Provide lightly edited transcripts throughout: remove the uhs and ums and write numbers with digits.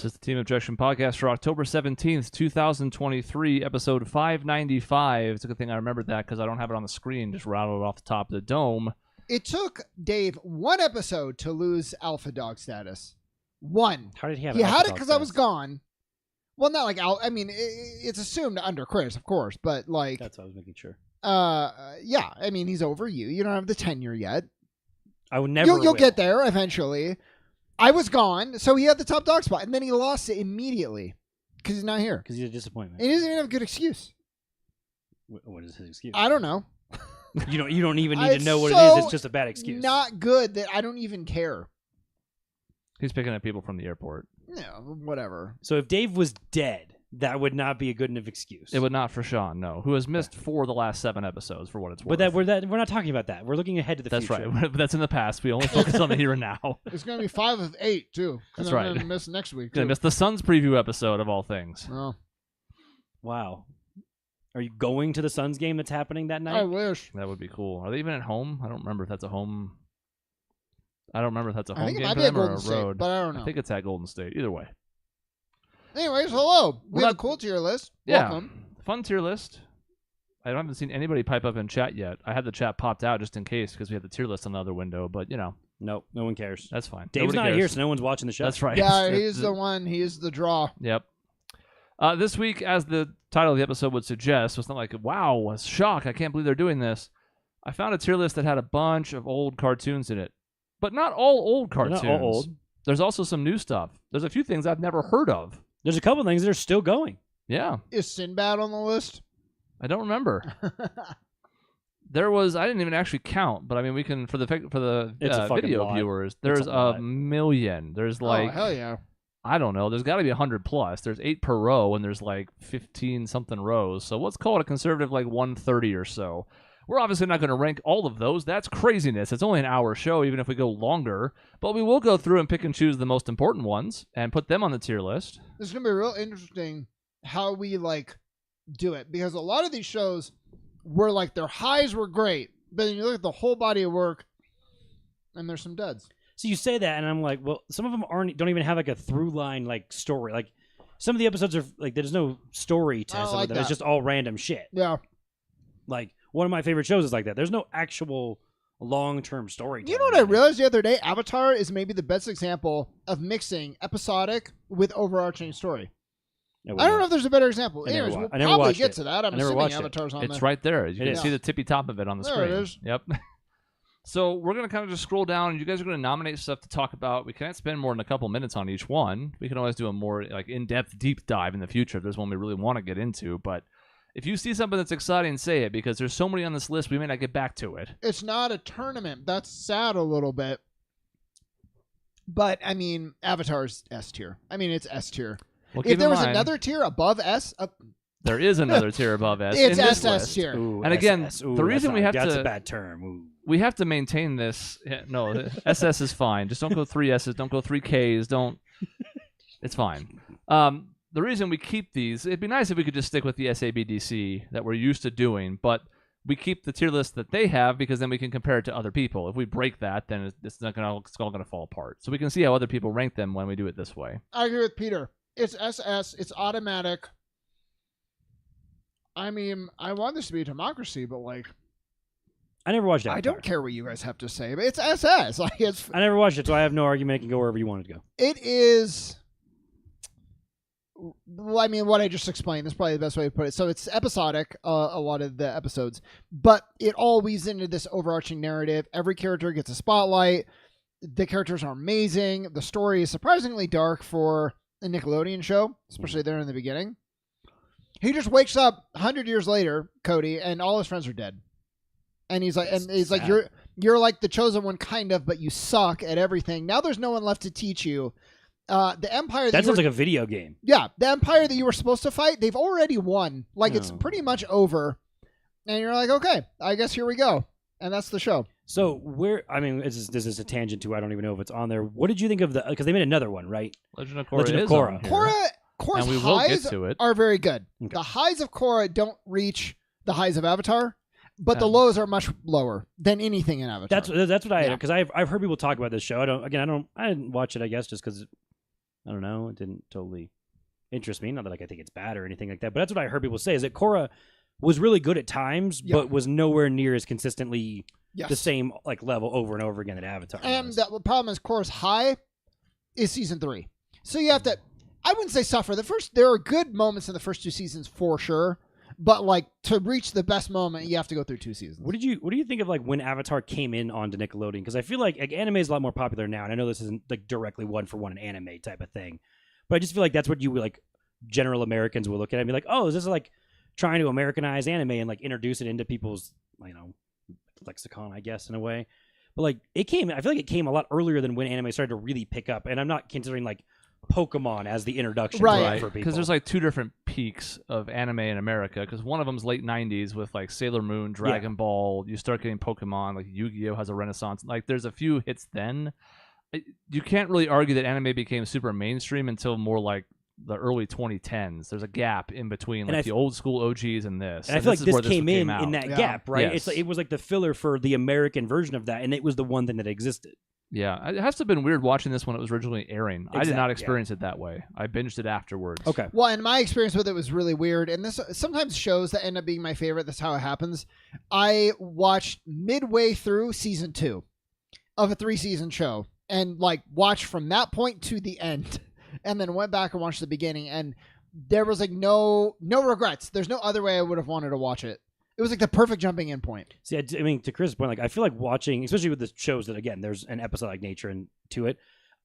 This is the Team Objection Podcast for October 17th, 2023, episode 595. It's a good thing I remembered that because I don't have it on the screen, just rattled off the top of the dome. It took Dave one episode to lose alpha dog status. One. How did he have He alpha had it dog because I was status? gone. Well, not like I mean, it's assumed under Chris, of course, but like, That's what I was making sure. yeah. I mean, he's over you. You don't have the tenure yet. I would never. You'll get there eventually. I was gone, so he had the top dog spot, and then he lost it immediately because he's not here. Because he's a disappointment. And he doesn't even have a good excuse. What is his excuse? I don't know. You don't even need to It's know what it so is. It's just a bad excuse. Not good that I don't even care. He's picking up people from the airport. Yeah, whatever. So if Dave was dead, that would not be a good enough excuse. It would not for Sean, no, who has missed 4 of the last 7 episodes for what it's worth. But we're not talking about that. We're looking ahead to the That's future. right. That's in the past. We only focus on the here and now. It's going to be 5 of 8, too. That's I'm right. going to miss next week, Gonna too. miss the Suns preview episode of all things. Oh, Wow. Are you going to the Suns game that's happening that night? I wish. That would be cool. Are they even at home? I don't remember if that's a home. I don't remember if that's a I home think it game might for be at them or Golden a State, road. but I don't I know. think it's at Golden State. Either way. Anyways, hello. We Well, have a cool tier list. Yeah. Welcome. Fun tier list. I haven't seen anybody pipe up in chat yet. I had the chat popped out just in case because we had the tier list on the other window, but Nope, no one cares. that's fine. Dave's Nobody not cares. here, so no one's watching the show. That's right. Yeah, he's the one. He's the draw. Yep. This week, as the title of the episode would suggest, was not like, wow, a shock. I can't believe they're doing this. I found a tier list that had a bunch of old cartoons in it. But not all old They're cartoons. not all old. There's also some new stuff. There's a few things I've never heard of. There's a couple things that are still going. Yeah. Is Sinbad on the list? I don't remember. There was, I didn't even actually count, but I mean, we can, for the It's a fucking video lot. viewers, It's there's a a lot. million. There's like, oh, hell yeah. I don't know. There's got to be 100 plus. There's 8 per row, and there's like 15 something rows. So let's call it a conservative like 130 or so. We're obviously not going to rank all of those. That's craziness. It's only an hour show, even if we go longer. But we will go through and pick and choose the most important ones and put them on the tier list. This is going to be real interesting how we, like, do it. Because a lot of these shows were, like, their highs were great. But then you look at the whole body of work, and there's some duds. So you say that, and I'm like, well, some of them don't even have like a through line like story. Like some of the episodes are like there's no story to I some like of them. that. It's just all random shit. Yeah. Like one of my favorite shows is like that. There's no actual long-term story. You know what I realized the other day? Avatar is maybe the best example of mixing episodic with overarching story. I don't know if there's a better example. I never Anyways, wa- we'll I never probably watched get it. to that. I'm I never assuming watched it. Avatar's on It's there. right there. You can is. see the tippy top of it on the There screen. it is. Yep. So we're going to kind of just scroll down, and you guys are going to nominate stuff to talk about. We can't spend more than a couple minutes on each one. We can always do a more like in-depth deep dive in the future if there's one we really want to get into. But if you see something that's exciting, say it, because there's so many on this list, we may not get back to it. It's not a tournament. That's sad a little bit. But, I mean, Avatar's S tier. I mean, it's S tier. Well, If keep there in was mind, another tier above S, there is another tier above S. it's in this SS list. tier. Ooh, And again, SS. Ooh, the reason we have that's to- a bad term. Ooh. We have to maintain this. No, SS is fine. Just don't go 3 S's. Don't go 3 Ks. Don't. It's fine. The reason we keep these, it'd be nice if we could just stick with the SABDC that we're used to doing, but we keep the tier list that they have because then we can compare it to other people. If we break that, then it's all going to fall apart. So we can see how other people rank them when we do it this way. I agree with Peter. It's SS. It's automatic. I mean, I want this to be a democracy, but, like, I never watched it. I don't care what you guys have to say, but it's SS. Like, I never watched it, so I have no argument. It can go wherever you want it to go. it is. Well, I mean, what I just explained is probably the best way to put it. So it's episodic, a lot of the episodes, but it all weaves into this overarching narrative. Every character gets a spotlight. The characters are amazing. The story is surprisingly dark for a Nickelodeon show, especially there in the beginning. He just wakes up 100 years later, Cody, and all his friends are dead. And he's like, sad. you're like the chosen one, kind of, but you suck at everything. Now there's no one left to teach you. The empire That sounds like a video game. yeah, the empire that you were supposed to fight, they've already won. Like, it's No. pretty much over. And you're like, okay, I guess here we go. And that's the show. So this is a tangent to, I don't even know if it's on there. What did you think of because they made another one, right? Legend of Korra Legend of is Korra. on here. Korra's and we will get highs to it. are very good. Okay. The highs of Korra don't reach the highs of Avatar, but the lows are much lower than anything in Avatar. That's what I Yeah. because I've heard people talk about this show. I didn't watch it, I guess, just because I don't know. It didn't totally interest me. Not that like I think it's bad or anything like that, but that's what I heard people say is that Korra was really good at times, but was nowhere near as consistently the same like level over and over again that Avatar was. The problem is Korra's high is season 3. So you have to, I wouldn't say suffer. There are good moments in the first 2 seasons for sure, but like to reach the best moment, you have to go through 2 seasons. What do you think of like when Avatar came in onto Nickelodeon? Because I feel like anime is a lot more popular now, and I know this isn't like directly one for one an anime type of thing, but I just feel like that's what you like general Americans will look at and be like, oh, is this like trying to Americanize anime and like introduce it into people's lexicon, I guess, in a way. But like I feel like it came a lot earlier than when anime started to really pick up, and I'm not considering like Pokemon as the introduction for people. Because there's like 2 different peaks of anime in America, because one of them's late 90s with like Sailor Moon, Dragon Ball, you start getting Pokemon, like Yu-Gi-Oh has a renaissance, like there's a few hits then. You can't really argue that anime became super mainstream until more like the early 2010s. There's a gap in between like the old school OGs and this. And I feel like this came in that gap, right? Yes. It was like the filler for the American version of that, and it was the one thing that existed. Yeah, it has to have been weird watching this when it was originally airing. Exactly, I did not experience it that way. I binged it afterwards. Okay. Well, and my experience with it was really weird. And this sometimes shows that end up being my favorite. That's how it happens. I watched midway through season 2 of a 3-season show, and like watched from that point to the end, and then went back and watched the beginning. And there was like no regrets. There's no other way I would have wanted to watch it. It was like the perfect jumping in point. See, I mean, to Chris's point, like I feel like watching, especially with the shows that again, there's an episodic nature to it.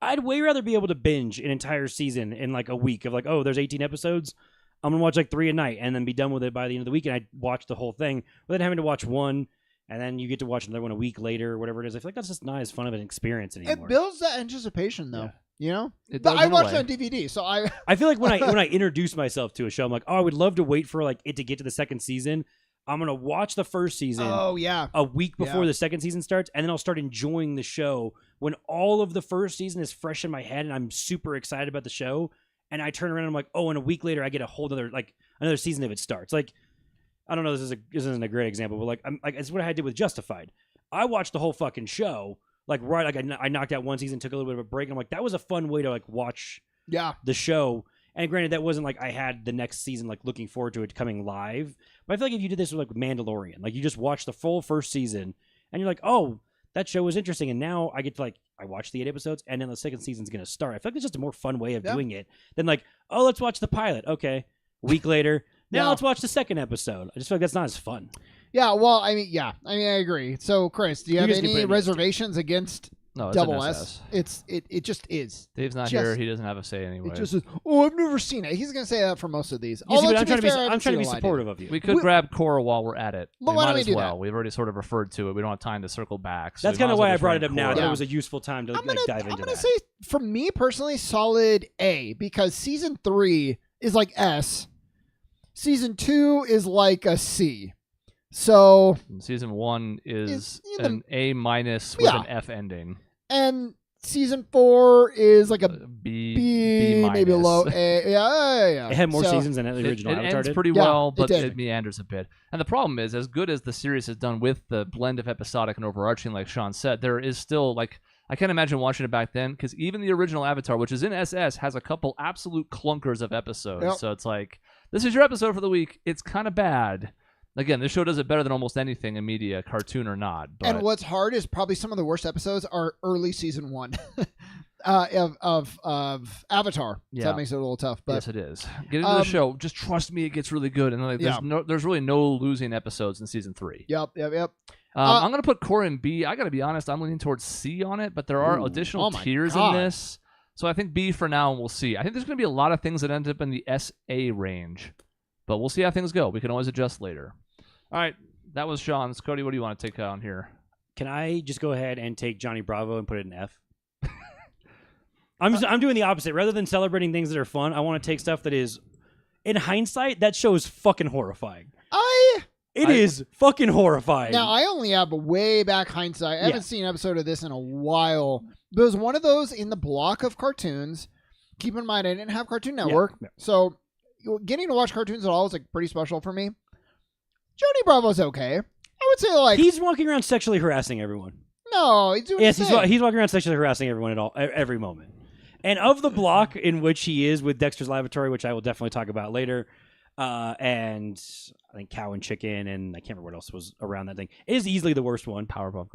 I'd way rather be able to binge an entire season in like a week of like, oh, there's 18 episodes. I'm gonna watch like 3 a night and then be done with it by the end of the week, and I watch the whole thing, rather than having to watch one and then you get to watch another one a week later or whatever it is. I feel like that's just not as fun of an experience anymore. It builds that anticipation though. Yeah. You know, but I watched it on DVD, so I feel like when I introduce myself to a show, I'm like, oh, I would love to wait for like it to get to the second season. I'm gonna watch the first season. Oh yeah, a week before the second season starts, and then I'll start enjoying the show when all of the first season is fresh in my head, and I'm super excited about the show. And I turn around and I'm like, oh, and a week later I get a whole other like another season if it starts. Like, I don't know, this isn't a great example, but like it's what I did with Justified. I watched the whole fucking show. Like I knocked out one season, took a little bit of a break, and I'm like, that was a fun way to like watch the show. And granted, that wasn't like I had the next season like looking forward to it coming live. But I feel like if you did this with like Mandalorian, like you just watched the full first season, and you're like, oh, that show was interesting, and now I get to like I watched the 8 episodes, and then the second season's gonna start. I feel like it's just a more fun way of doing it than like, oh, let's watch the pilot. Okay, a week later, now let's watch the second episode. I just feel like that's not as fun. Yeah, well, I mean, I agree. So, Chris, do you have any reservations against Double S? It just is. Dave's not here. He doesn't have a say anyway. It just is. Oh, I've never seen it. He's gonna say that for most of these. I'm trying to be supportive of you. We could grab Korra while we're at it. Well, why don't we do that? We've already sort of referred to it. We don't have time to circle back. So that's kind of why I brought it up now. That was a useful time to dive into that. I'm gonna say, for me personally, solid A, because season 3 is like S. Season 2 is like a C. So season 1 is an A- with an F ending, and season 4 is like a B maybe a low A. Yeah. It had more seasons than the original Avatar did. It ends pretty well, but it meanders a bit. And the problem is, as good as the series has done with the blend of episodic and overarching, like Sean said, there is still like I can't imagine watching it back then, because even the original Avatar, which is in SS, has a couple absolute clunkers of episodes. Yep. So it's like, this is your episode for the week. It's kind of bad. Again, this show does it better than almost anything in media, cartoon or not. But... And what's hard is probably some of the worst episodes are early season 1 of Avatar. Yeah. So that makes it a little tough. But, yes, it is. Get into the show. Just trust me, it gets really good. And like, there's really no losing episodes in season 3. Yep. I'm going to put Korra in B. I got to be honest, I'm leaning towards C on it, but there are additional tiers in this. So I think B for now, and we'll see. I think there's going to be a lot of things that end up in the SA range, but we'll see how things go. We can always adjust later. All right, that was Sean's. Cody, what do you want to take on here? Can I just go ahead and take Johnny Bravo and put it in F? I'm doing the opposite. Rather than celebrating things that are fun, I want to take stuff that is, in hindsight, that show is fucking horrifying. It is fucking horrifying. Now, I only have a way back hindsight. I haven't seen an episode of this in a while. But it was one of those in the block of cartoons. Keep in mind, I didn't have Cartoon Network. Yeah. So getting to watch cartoons at all was like pretty special for me. Johnny Bravo's okay. I would say like... He's walking around sexually harassing everyone. No, he's doing his thing. He's walking around sexually harassing everyone at every moment. And of the block in which he is with Dexter's Laboratory, which I will definitely talk about later, and I think Cow and Chicken, and I can't remember what else was around that thing. It is easily the worst one. Powerpuff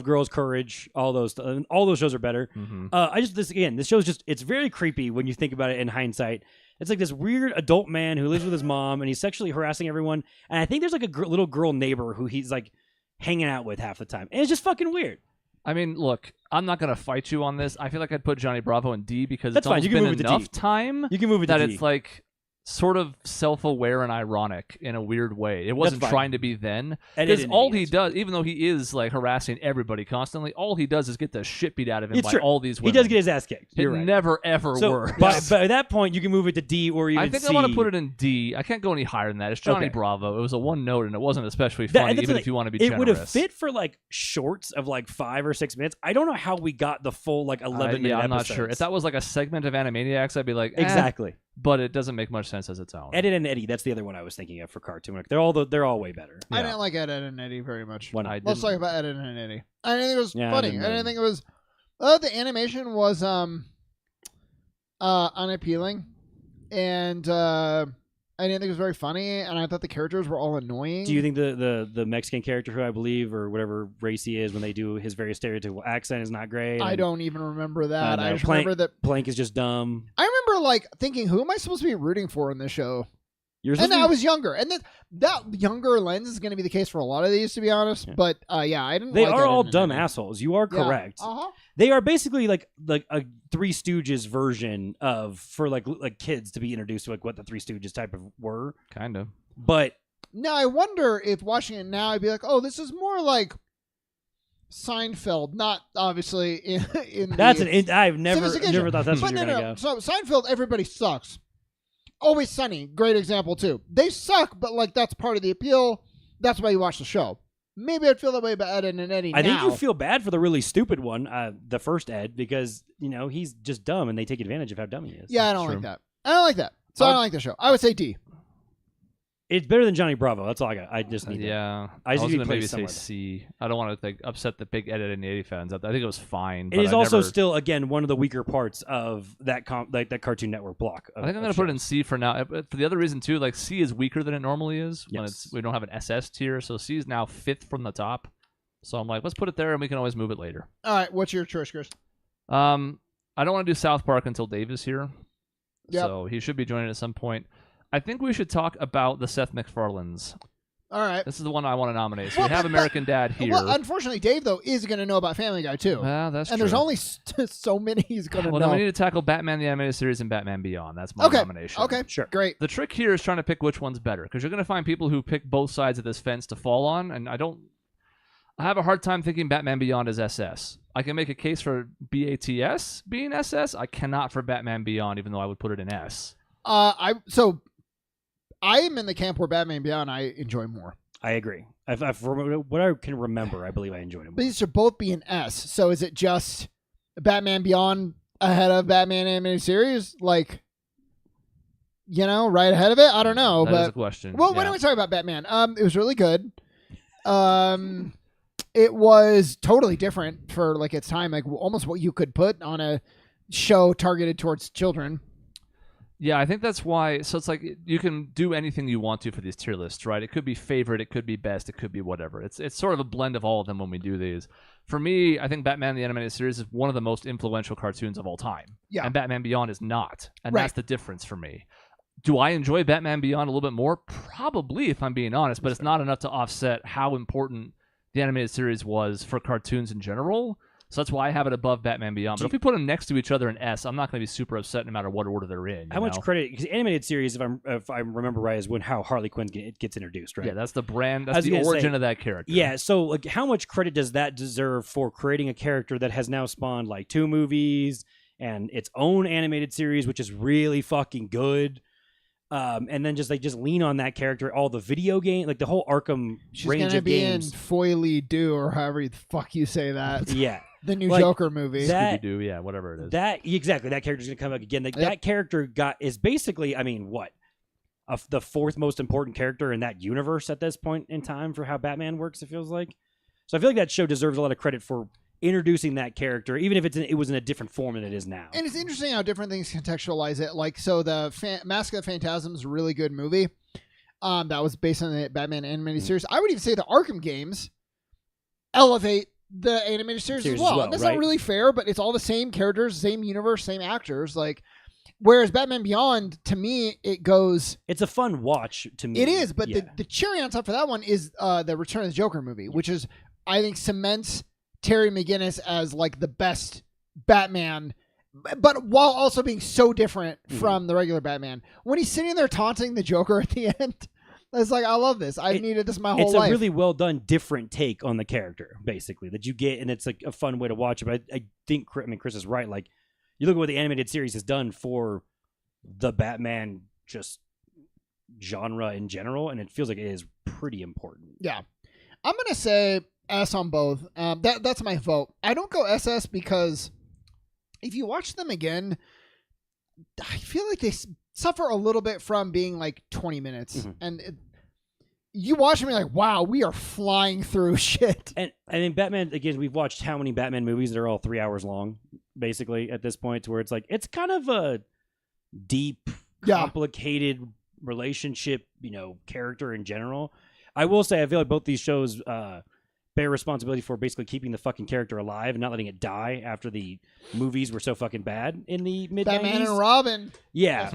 Girls, Courage, all those shows are better. This show's just, it's very creepy when you think about it in hindsight. It's like this weird adult man who lives with his mom, and he's sexually harassing everyone. And I think there's like a little girl neighbor who he's like hanging out with half the time. And it's just fucking weird. I mean, look, I'm not going to fight you on this. I feel like I'd put Johnny Bravo in D because That's it's fine. almost You can been move it to enough D. time You can move it to that D. it's like sort of self-aware and ironic in a weird way. It wasn't fine. trying to be then. And Because it all is. he does, even though he is like harassing everybody constantly, all he does is get the shit beat out of him It's by true. all these He women. does get his ass kicked. It You're right. never, ever So works. but at that point, you can move it to D or even I think C. I want to put it in D. I can't go any higher than that. It's Johnny Okay. Bravo. It was a one note, and it wasn't especially funny, that's even the if you want to be It generous. would have fit for like shorts of like 5 or 6 minutes. I don't know how we got the full like 11-minute yeah, I'm not episodes. sure. If that was like a segment of Animaniacs, I'd be like, Exactly. But it doesn't make much sense as its own. Ed and Eddie, that's the other one I was thinking of for cartoon. Like, they're all way better. I Yeah. didn't like Ed, and Eddie very much. Why not? I Let's didn't- talk about Ed, and Eddie. I didn't think it was Yeah, I funny. I didn't didn't know. think it was. The animation was unappealing, and I didn't think it was very funny. And I thought the characters were all annoying. Do you think the Mexican character who I believe or whatever race he is when they do his very stereotypical accent is not great? I and don't even remember that. I just Plank- remember that. Plank is just dumb. I remember like thinking, who am I supposed to be rooting for in this show? You're And supposed to I be- was younger, and that younger lens is going to be the case for a lot of these, to be honest. Yeah. But yeah, I didn't. They like are Ed, all and dumb Eddie. assholes. You are Yeah. correct. Uh-huh. They are basically like a Three Stooges version of for like kids to be introduced to like what the Three Stooges type of were. Kind of. But Now I wonder if watching it now, I'd be like, oh, this is more like Seinfeld, not obviously in that's the I've never sophistication. thought that's But where you're no. gonna go. So Seinfeld, everybody sucks. Always Sunny, great example too. They suck, but like that's part of the appeal. That's why you watch the show. Maybe I'd feel that way about Ed and Eddie I think now. you feel bad for the really stupid one, the first Ed, because he's just dumb and they take advantage of how dumb he is. Yeah, I don't True. like that. I don't like that. So I don't like the show. I would say D. It's better than Johnny Bravo. That's all I got. I just need that. Yeah. I just was need to gonna play maybe say somewhere. C. I don't want to upset the big Ed and Eddie fans. I think it was fine. It but is I also never- still again one of the weaker parts of that that Cartoon Network block. I think I'm gonna put it in C for now. For the other reason too, like C is weaker than it normally is when Yes. we don't have an SS tier. So C is now 5th from the top. So I'm like, let's put it there, and we can always move it later. All right, what's your choice, Chris? I don't want to do South Park until Dave is here. Yep. So he should be joining at some point. I think we should talk about the Seth MacFarlanes. All right. This is the one I want to nominate. So Well, we have but- American Dad here. Well, unfortunately, Dave though is going to know about Family Guy too, That's and true. there's only so many he's going to well, know. then we need to tackle Batman the Animated Series and Batman Beyond. That's my Okay. nomination. Okay. Sure. Great. The trick here is trying to pick which one's better, because you're going to find people who pick both sides of this fence to fall on, and I have a hard time thinking Batman Beyond is SS. I can make a case for BATS being SS. I cannot for Batman Beyond, even though I would put it in S. I am in the camp where Batman Beyond I enjoy more. I agree. What I can remember, I believe I enjoyed it But more. these should both be an S. So is it just Batman Beyond ahead of Batman Animated Series? Like, right ahead of it? I don't know. That is a But question. well, why don't we talk about Batman? It was really good. It was totally different for like its time, like almost what you could put on a show targeted towards children. Yeah, I think that's why. So it's like you can do anything you want to for these tier lists, right? It could be favorite, it could be best, it could be whatever. It's sort of a blend of all of them when we do these. For me, I think Batman the Animated Series is one of the most influential cartoons of all time. Yeah. And Batman Beyond is not. And Right. that's the difference for me. Do I enjoy Batman Beyond a little bit more? Probably, if I'm being honest, but it's not enough to offset how important the animated series was for cartoons in general. So that's why I have it above Batman Beyond. But if we put them next to each other in S, I'm not going to be super upset no matter what order they're in. How much credit? Because animated series, if I remember right, is when how Harley Quinn gets introduced, right? Yeah, that's the brand. I That's was the gonna origin say, of that character. Yeah, so like, how much credit does that deserve for creating a character that has now spawned like 2 movies and its own animated series, which is really fucking good? And then just lean on that character, all the video game, like the whole Arkham She's range gonna of be games. in Foily Do or however the fuck you say that. Yeah, The new Like, Joker movie. that- Scooby-Doo, yeah, whatever it is. that exactly. That character's gonna come back again. Like, That character is basically, I mean, what? The 4th most important character in that universe at this point in time for how Batman works, it feels like. So I feel like that show deserves a lot of credit for introducing that character, even if it was in a different form than it is now. And it's interesting how different things contextualize it. Like, so the Mask of the Phantasm is a really good movie. That was based on the Batman animated series. I would even say the Arkham games elevate the animated series as well. And that's not really fair, but it's all the same characters, same universe, same actors. Like, whereas Batman Beyond, to me, it's a fun watch to me. It is, but the cherry on top for that one is the Return of the Joker movie, which is, I think, cements Terry McGinnis as like the best Batman, but while also being so different from the regular Batman. When he's sitting there taunting the Joker at the end, I was like, I love this. I've needed this my whole life. It's a really well done, different take on the character, basically, that you get, and it's like a fun way to watch it. But I think, Chris is right. Like, you look at what the animated series has done for the Batman just genre in general, and it feels like it is pretty important. Yeah. I'm going to say S on both. That's my vote. I don't go SS because if you watch them again, I feel like they suffer a little bit from being like 20 minutes. And you watch them and you're like, wow, we are flying through shit. And I mean, Batman, again, we've watched how many Batman movies that are all 3 hours long, basically, at this point, to where it's like, it's kind of a deep, complicated relationship, character in general. I will say, I feel like both these shows bear responsibility for basically keeping the fucking character alive and not letting it die after the movies were so fucking bad in the mid-90s. Batman and Robin. Yeah.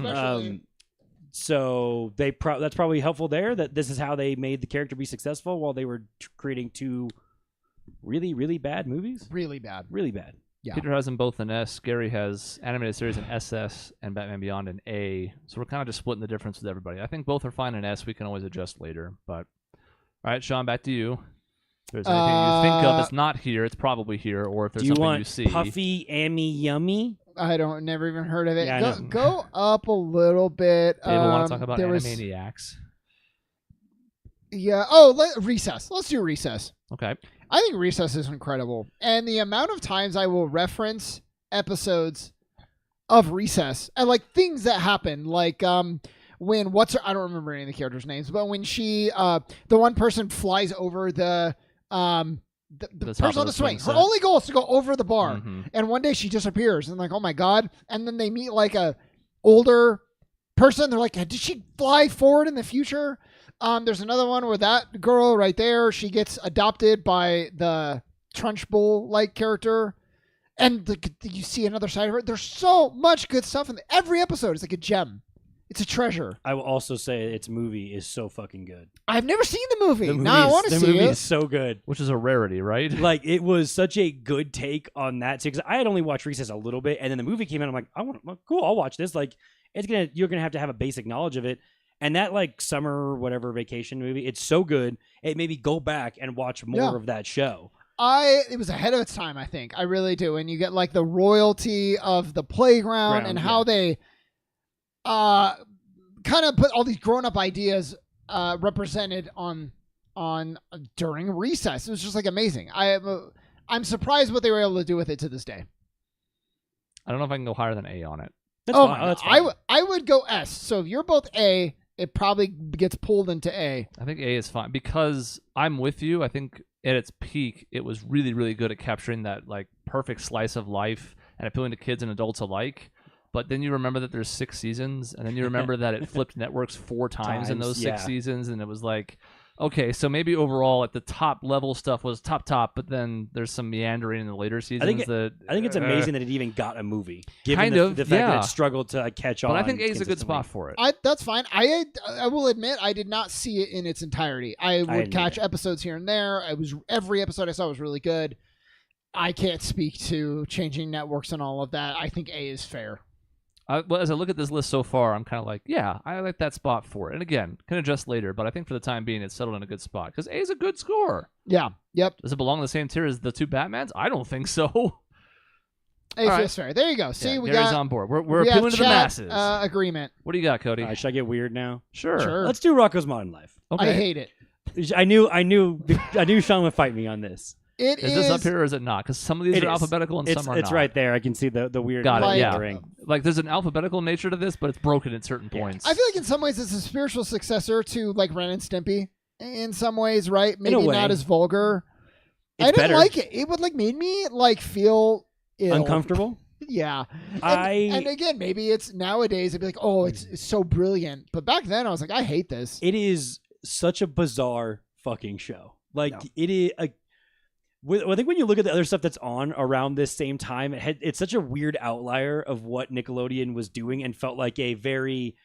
So that's probably helpful there, that this is how they made the character be successful while they were creating two really, really bad movies. Really bad. Really bad. Yeah. Peter has them both in S. Gary has animated series in SS and Batman Beyond in A. So we're kind of just splitting the difference with everybody. I think both are fine in S. We can always adjust later. But all right, Sean, back to you. If there's anything you think of that's not here, it's probably here. Or if there's something you see. Puffy Ammy Yummy? I never even heard of it. Yeah, go up a little bit. David, want to talk about Animaniacs? Yeah. Oh, Recess. Let's do Recess. Okay. I think Recess is incredible. And the amount of times I will reference episodes of Recess and like things that happen, like when I don't remember any of the characters' names, but when she the one person flies over the person on the swing. Her only goal is to go over the bar. And one day she disappears and like, oh my God. And then they meet like a older person. They're like, did she fly forward in the future? There's another one where that girl right there, she gets adopted by the Trunchbull like character. And you see another side of her. There's so much good stuff in every episode. It's like a gem. It's a treasure. I will also say its movie is so fucking good. I've never seen the movie. Now I want to see it. The movie is so good. Which is a rarity, right? Like, it was such a good take on that. Because I had only watched Recess a little bit, and then the movie came out. I'm like, cool, I'll watch this. Like, you're gonna have to have a basic knowledge of it. And that like summer whatever vacation movie, it's so good. It made me go back and watch more of that show. It was ahead of its time, I think. I really do. And you get like the royalty of the playground and how they kind of put all these grown-up ideas represented on during Recess. It was just like amazing. I'm surprised what they were able to do with it to this day. I don't know if I can go higher than A on it. That's fine. That's fine. I would go S. So if you're both A, it probably gets pulled into A. I think A is fine because I'm with you. I think at its peak, it was really, really good at capturing that like perfect slice of life and appealing to kids and adults alike. But then you remember that there's 6 seasons, and then you remember that it flipped networks 4 times in those 6 seasons, and it was like, okay, so maybe overall at the top level stuff was top, but then there's some meandering in the later seasons. I think it's amazing that it even got a movie, given the fact that it struggled to catch on. But I think A is a good spot for it. That's fine. I will admit I did not see it in its entirety. I would catch episodes here and there. Every episode I saw was really good. I can't speak to changing networks and all of that. I think A is fair. Well, as I look at this list so far, I'm kind of like, yeah, I like that spot for it. And again, can adjust later, but I think for the time being, it's settled in a good spot because A is a good score. Yeah. Yep. Does it belong in the same tier as the 2 Batmans? I don't think so. A feels fair. There you go. See, we Gary's got on board. We're appealing to the masses. Agreement. What do you got, Cody? Should I get weird now? Sure. Let's do Rocko's Modern Life. Okay. I hate it. I knew Sean would fight me on this. Is this up here or is it not? Because some of these are alphabetical and some are not. It's right there. I can see the weird. Got it. Yeah. Like there's an alphabetical nature to this, but it's broken at certain points. I feel like in some ways it's a spiritual successor to like Ren and Stimpy. In some ways, right? Maybe not as vulgar. It's I didn't better. like it. It would like made me like feel ill. Uncomfortable. Yeah. And again, maybe it's nowadays. I'd be like, oh, it's so brilliant. But back then, I was like, I hate this. It is such a bizarre fucking show. Like it is. I think when you look at the other stuff that's on around this same time, it's such a weird outlier of what Nickelodeon was doing, and felt like a very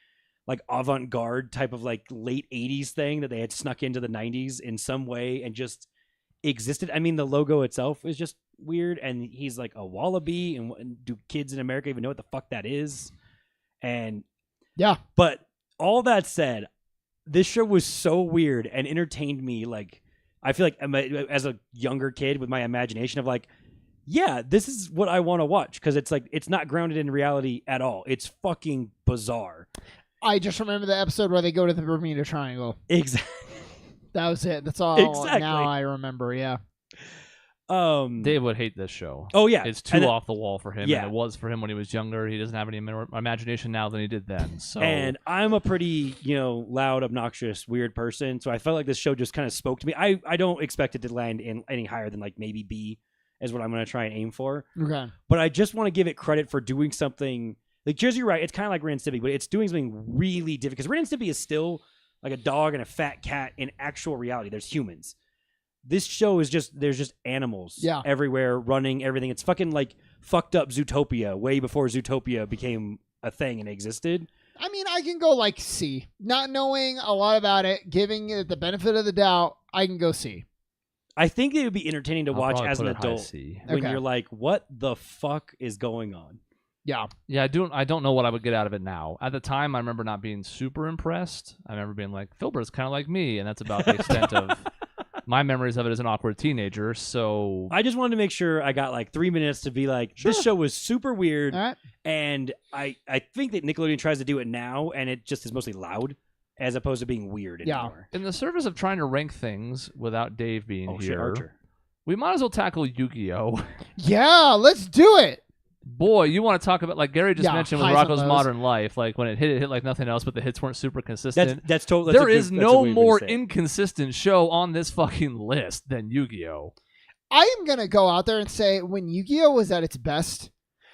like avant-garde type of like late 80s thing that they had snuck into the 90s in some way and just existed. I mean, the logo itself is just weird, and he's like a wallaby, and do kids in America even know what the fuck that is? And yeah, but all that said, this show was so weird and entertained me. Like, I feel like as a younger kid with my imagination of like, yeah, this is what I want to watch, because it's like it's not grounded in reality at all. It's fucking bizarre. I just remember the episode where they go to the Bermuda Triangle. Exactly. That was it. That's all. Exactly. Now I remember. Yeah. Dave would hate this show. Oh yeah, it's too off the wall for him. Yeah, and it was for him when he was younger. He doesn't have any more imagination now than he did then. So, and I'm a pretty loud, obnoxious, weird person. So I felt like this show just kind of spoke to me. I don't expect it to land in any higher than like maybe B is what I'm going to try and aim for. Okay. But I just want to give it credit for doing something. Like Jersey, right? It's kind of like Ren and Stimpy, but it's doing something really different. Because Ren and Stimpy is still like a dog and a fat cat in actual reality. There's humans. This show is there's just animals everywhere, running, everything. It's fucking like fucked up Zootopia way before Zootopia became a thing and existed. I mean, I can go like C. Not knowing a lot about it, giving it the benefit of the doubt, I can go C. I think it would be entertaining to watch as an adult when Okay. you're like, what the fuck is going on? Yeah. Yeah, I don't know what I would get out of it now. At the time, I remember not being super impressed. I remember being like, Filbert's kind of like me, and that's about the extent of my memories of it as an awkward teenager. So I just wanted to make sure I got like 3 minutes to be like, this show was super weird. All right. And I think that Nickelodeon tries to do it now, and it just is mostly loud as opposed to being weird anymore. In the service of trying to rank things without Dave being Shit, here, Archer. we might as well tackle Yu-Gi-Oh! Yeah, let's do it. Boy, you want to talk about, like Gary just mentioned with highs and Rocco's lows. Modern Life, like when it hit like nothing else, but the hits weren't super consistent. That's totally. There is no more inconsistent show on this fucking list than Yu-Gi-Oh! I am going to go out there and say when Yu-Gi-Oh! Was at its best,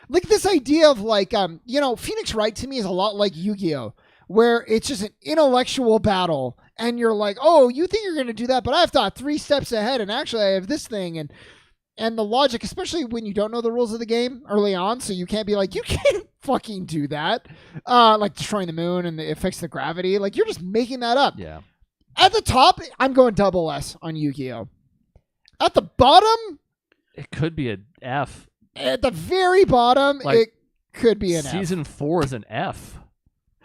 like this idea of like, Phoenix Wright to me is a lot like Yu-Gi-Oh! Where it's just an intellectual battle and you're like, oh, you think you're going to do that, but I've thought 3 steps ahead and actually I have this thing and the logic, especially when you don't know the rules of the game early on, so you can't be like, you can't fucking do that. Like destroying the moon and it affects the gravity. Like you're just making that up. Yeah. At the top, I'm going double S on Yu-Gi-Oh! At the bottom, It could be an F. at the very bottom, Like, it could be an F. Season 4 is an F.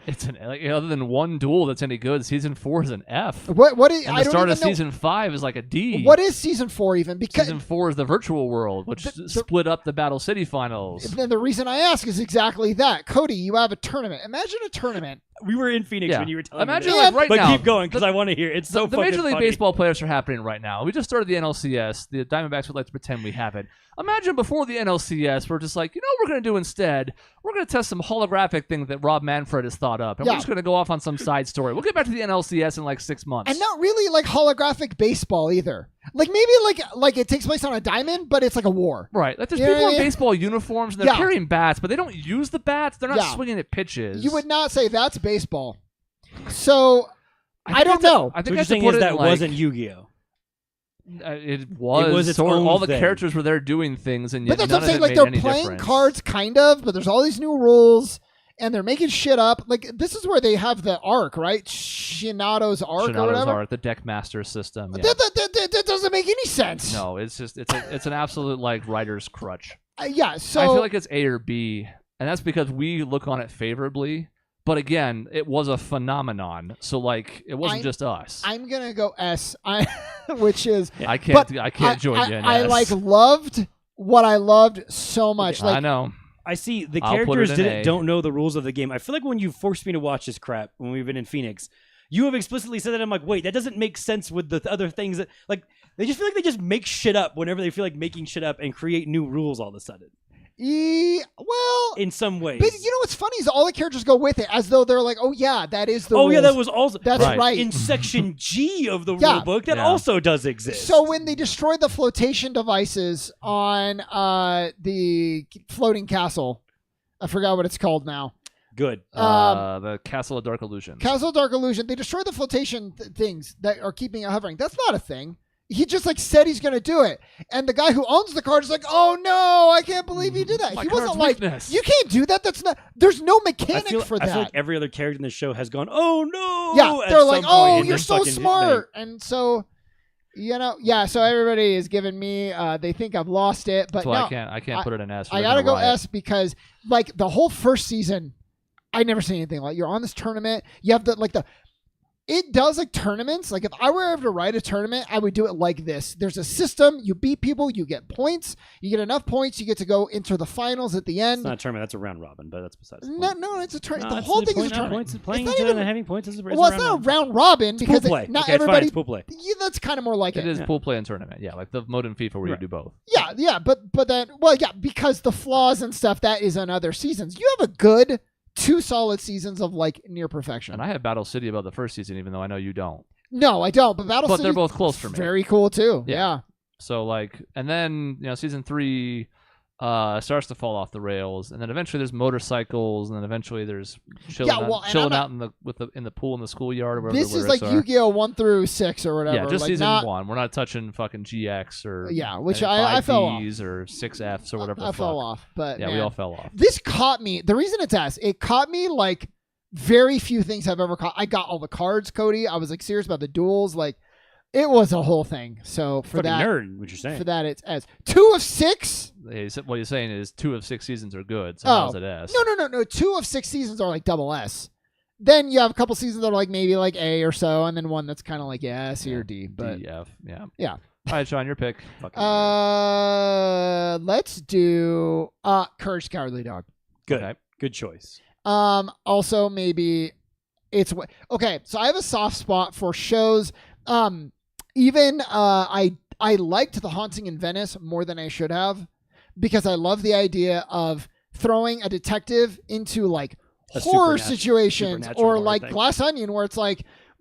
It's an other than one duel that's any good. Season 4 is an F. What is? And I the don't start even of know. season 5 is like a D. What is season 4 even? Because Season 4 is the virtual world, which split up the Battle City finals. then the reason I ask is exactly that. Cody, you have a tournament. Imagine a tournament. We were in Phoenix when you were telling Imagine me that. like right but now. keep going because I want to hear. It's so the fucking Major League funny. Baseball playoffs are happening right now. We just started the NLCS. The Diamondbacks would like to pretend we haven't. Imagine before the NLCS, we're just like, you know what we're going to do instead? We're going to test some holographic thing that Rob Manfred has thought up. And we're just going to go off on some side story. We'll get back to the NLCS in like 6 months. And not really like holographic baseball either. Like maybe like it takes place on a diamond, but it's like a war. Right. Like there's You know people what I in mean? baseball uniforms and they're carrying bats, but they don't use the bats. They're not Yeah. swinging at pitches. You would not say that's baseball. So I don't know. I So think what you're that's saying to put is it that in, like, wasn't Yu-Gi-Oh. It was its sort of, own all the thing. characters were there doing things, and But yet that's none what I'm saying. of it Like made they're any playing difference. cards, kind of, but there's all these new rules, and they're making shit up. Like this is where they have the arc, right? Shinato's arc or Shinato's whatever. Art, the deck master system. Yeah. That doesn't make any sense. No, it's just it's an absolute like writer's crutch. Yeah. So I feel like it's A or B, and that's because we look on it favorably. But again, it was a phenomenon, so like it wasn't just us. I'm gonna go S, which is I can't but join you in I S. like loved what I loved so much. Like I know. I see the I'll put it characters in A. don't know the rules of the game. I feel like when you forced me to watch this crap when we've been in Phoenix, you have explicitly said that. I'm like, wait, that doesn't make sense with the other things that like they just feel like they just make shit up whenever they feel like making shit up and create new rules all of a sudden. Well, in some ways. but you know what's funny is all the characters go with it as though they're like, oh yeah, that is the rules. yeah, that was also That's right. in section G of the Yeah. rule book. That also does exist. So when they destroyed the flotation devices on the floating castle, I forgot what it's called now. Good. The Castle of Dark Illusions. Castle of Dark Illusion. They destroyed the flotation things that are keeping it hovering. That's not a thing. He just said he's going to do it. And the guy who owns the card is like, oh no, I can't believe you did that. My He wasn't card's like, weakness. you can't do that. That's not, there's no mechanic for that. I feel like every other character in the show has gone, oh no. Yeah, at they're some like, point, oh, and you're then so fucking- smart. And so, so everybody is giving me, they think I've lost it. But That's why no, I can't put it in S. I got to go S because the whole first season, I never seen anything like you're on this tournament. You have it does tournaments. If I were ever to write a tournament, I would do it like this. There's a system. You beat people. You get points. You get enough points. You get to go into the finals at the It's end. not a tournament. That's a round robin, but that's besides the No, point. no, it's a tournament. No, The it's whole the thing is a point, not tournament. points. Playing It's each not other even- and having points is a Well, it's not a round robin because pool play. not Okay, it's fine, everybody. it's pool play. Yeah, that's kind of more like It it. is pool play and tournament. Yeah, like the mode in FIFA where you Right. do both. Yeah, but then, because the flaws and stuff that is on other seasons. You have a good 2 solid seasons of near perfection. And I have Battle City above the first season, even though I know you don't. No, I don't. But But City, they're both close for me. very cool too. Yeah. Yeah. So and then season 3 starts to fall off the rails, and then eventually there's motorcycles, and then eventually there's chilling out in the pool in the schoolyard or wherever This the is lyrics are. Yu-Gi-Oh 1 through 6 or whatever. Yeah, just season not, 1. We're not touching fucking GX or which I fell off. 5Ds or 6Fs or whatever. I fell off, but Yeah, man, we all fell off. This caught me. The reason it's S, it caught me very few things I've ever caught. I got all the cards, Cody. I was serious about the duels. It was a whole thing. So for Fucking that, nerd, what you're saying. for that, it's S. 2 of 6. What you're saying is 2 of 6 seasons are good. So Oh. how's it S? No. 2 of 6 seasons are double S. Then you have a couple seasons that are maybe A or so, and then one that's kind of C or D. But D, F, yeah. Yeah. All right, Sean, your pick. Fucking nerd. let's do Courage the Cowardly Dog. Good. Okay. Good choice. Also maybe it's okay. So I have a soft spot for shows. Even I liked The Haunting in Venice more than I should have because I love the idea of throwing a detective into horror situations supernatural or horror thing. Glass Onion where it's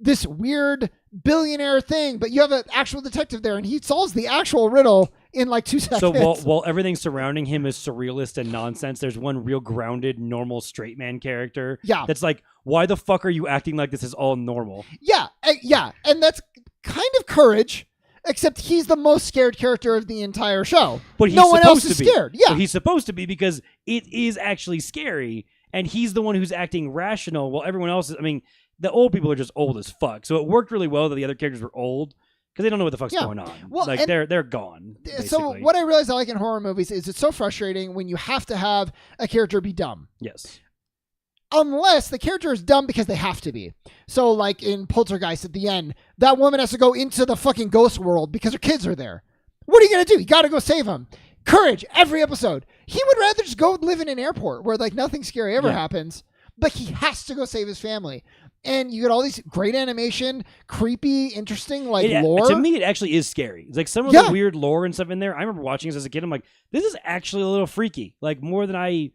this weird billionaire thing, but you have an actual detective there and he solves the actual riddle in 2 seconds. So while everything surrounding him is surrealist and nonsense, there's one real grounded, normal straight man character. Yeah. That's why the fuck are you acting like this is all normal? Yeah, and that's kind of Courage, except he's the most scared character of the entire show. But he's no one else is supposed to be. scared. Yeah, But he's supposed to be because it is actually scary, and he's the one who's acting rational while everyone else is. I mean, the old people are just old as fuck. So it worked really well that the other characters were old because they don't know what the fuck's going on. Well, they're gone. So Basically. what I realize I like in horror movies is it's so frustrating when you have to have a character be dumb. Yes. Unless the character is dumb because they have to be. So in Poltergeist at the end, that woman has to go into the fucking ghost world because her kids are there. What are you going to do? You got to go save them. Courage, every episode. He would rather just go live in an airport where nothing scary ever happens, but he has to go save his family. And you get all these great animation, creepy, interesting lore. To me, it actually is scary. It's some of the weird lore and stuff in there. I remember watching this as a kid. I'm like, this is actually a little freaky. More than I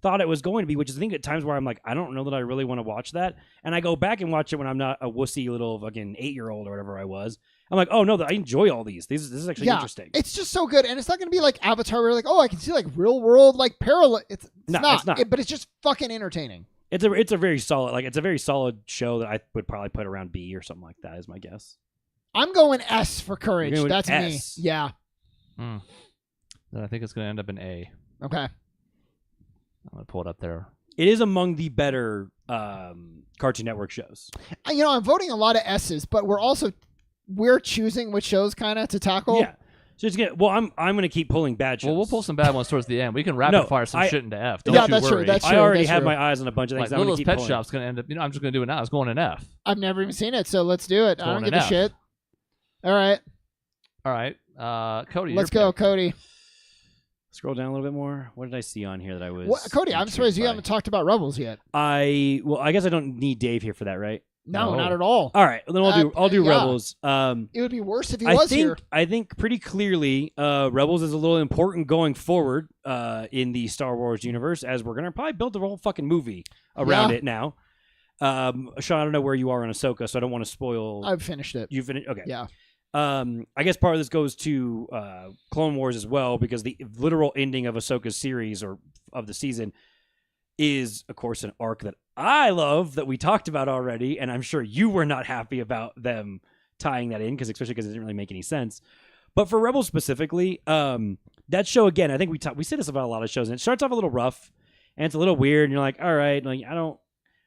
thought it was going to be, which is I think at times where I'm like, I don't know that I really want to watch that. And I go back and watch it when I'm not a wussy little fucking 8-year-old or whatever I was. I'm like, oh no, I enjoy all these. This is actually interesting. It's just so good. And it's not going to be like Avatar where I can see real world parallel. It's not. But it's just fucking entertaining. It's a very solid it's a very solid show that I would probably put around B or something like that is my guess. I'm going S for Courage. You're going That's S. me. Yeah. Then I think it's going to end up in A. Okay. I'm going to pull it up there. It is among the better Cartoon Network shows. I'm voting a lot of S's, but we're choosing which shows kind of to tackle. Yeah. So it's I'm gonna keep pulling bad shows. Well, we'll pull some bad ones towards the end. We can rapid fire some shit into F. Don't you that's worry. true. That's I true. already that's have true. my eyes on a bunch of things. I'm Littlest keep Pet pulling. Shop's going to end up. I'm just going to do it now. It's going in F. I've never even seen it, so let's do it. I don't going give in a F. shit. All right. All right. Cody, Let's your go, pick. Cody. Scroll down a little bit more. What did I see on here that I was? Cody, I'm surprised you haven't talked about Rebels yet. I guess I don't need Dave here for that, right? No, No. not at all. All right, then I'll do yeah. Rebels. It would be worse if he was here. I think pretty clearly, Rebels is a little important going forward in the Star Wars universe, as we're gonna probably build the whole fucking movie around it now. Sean, I don't know where you are on Ahsoka, so I don't want to spoil. I've finished it. You finished? Okay. Yeah. I guess part of this goes to Clone Wars as well, because the literal ending of Ahsoka's series or of the season is, of course, an arc that I love that we talked about already, and I'm sure you were not happy about them tying that in, especially because it didn't really make any sense. But for Rebels specifically, that show again, I think we said this about a lot of shows, and it starts off a little rough, and it's a little weird, and you're like, all right, like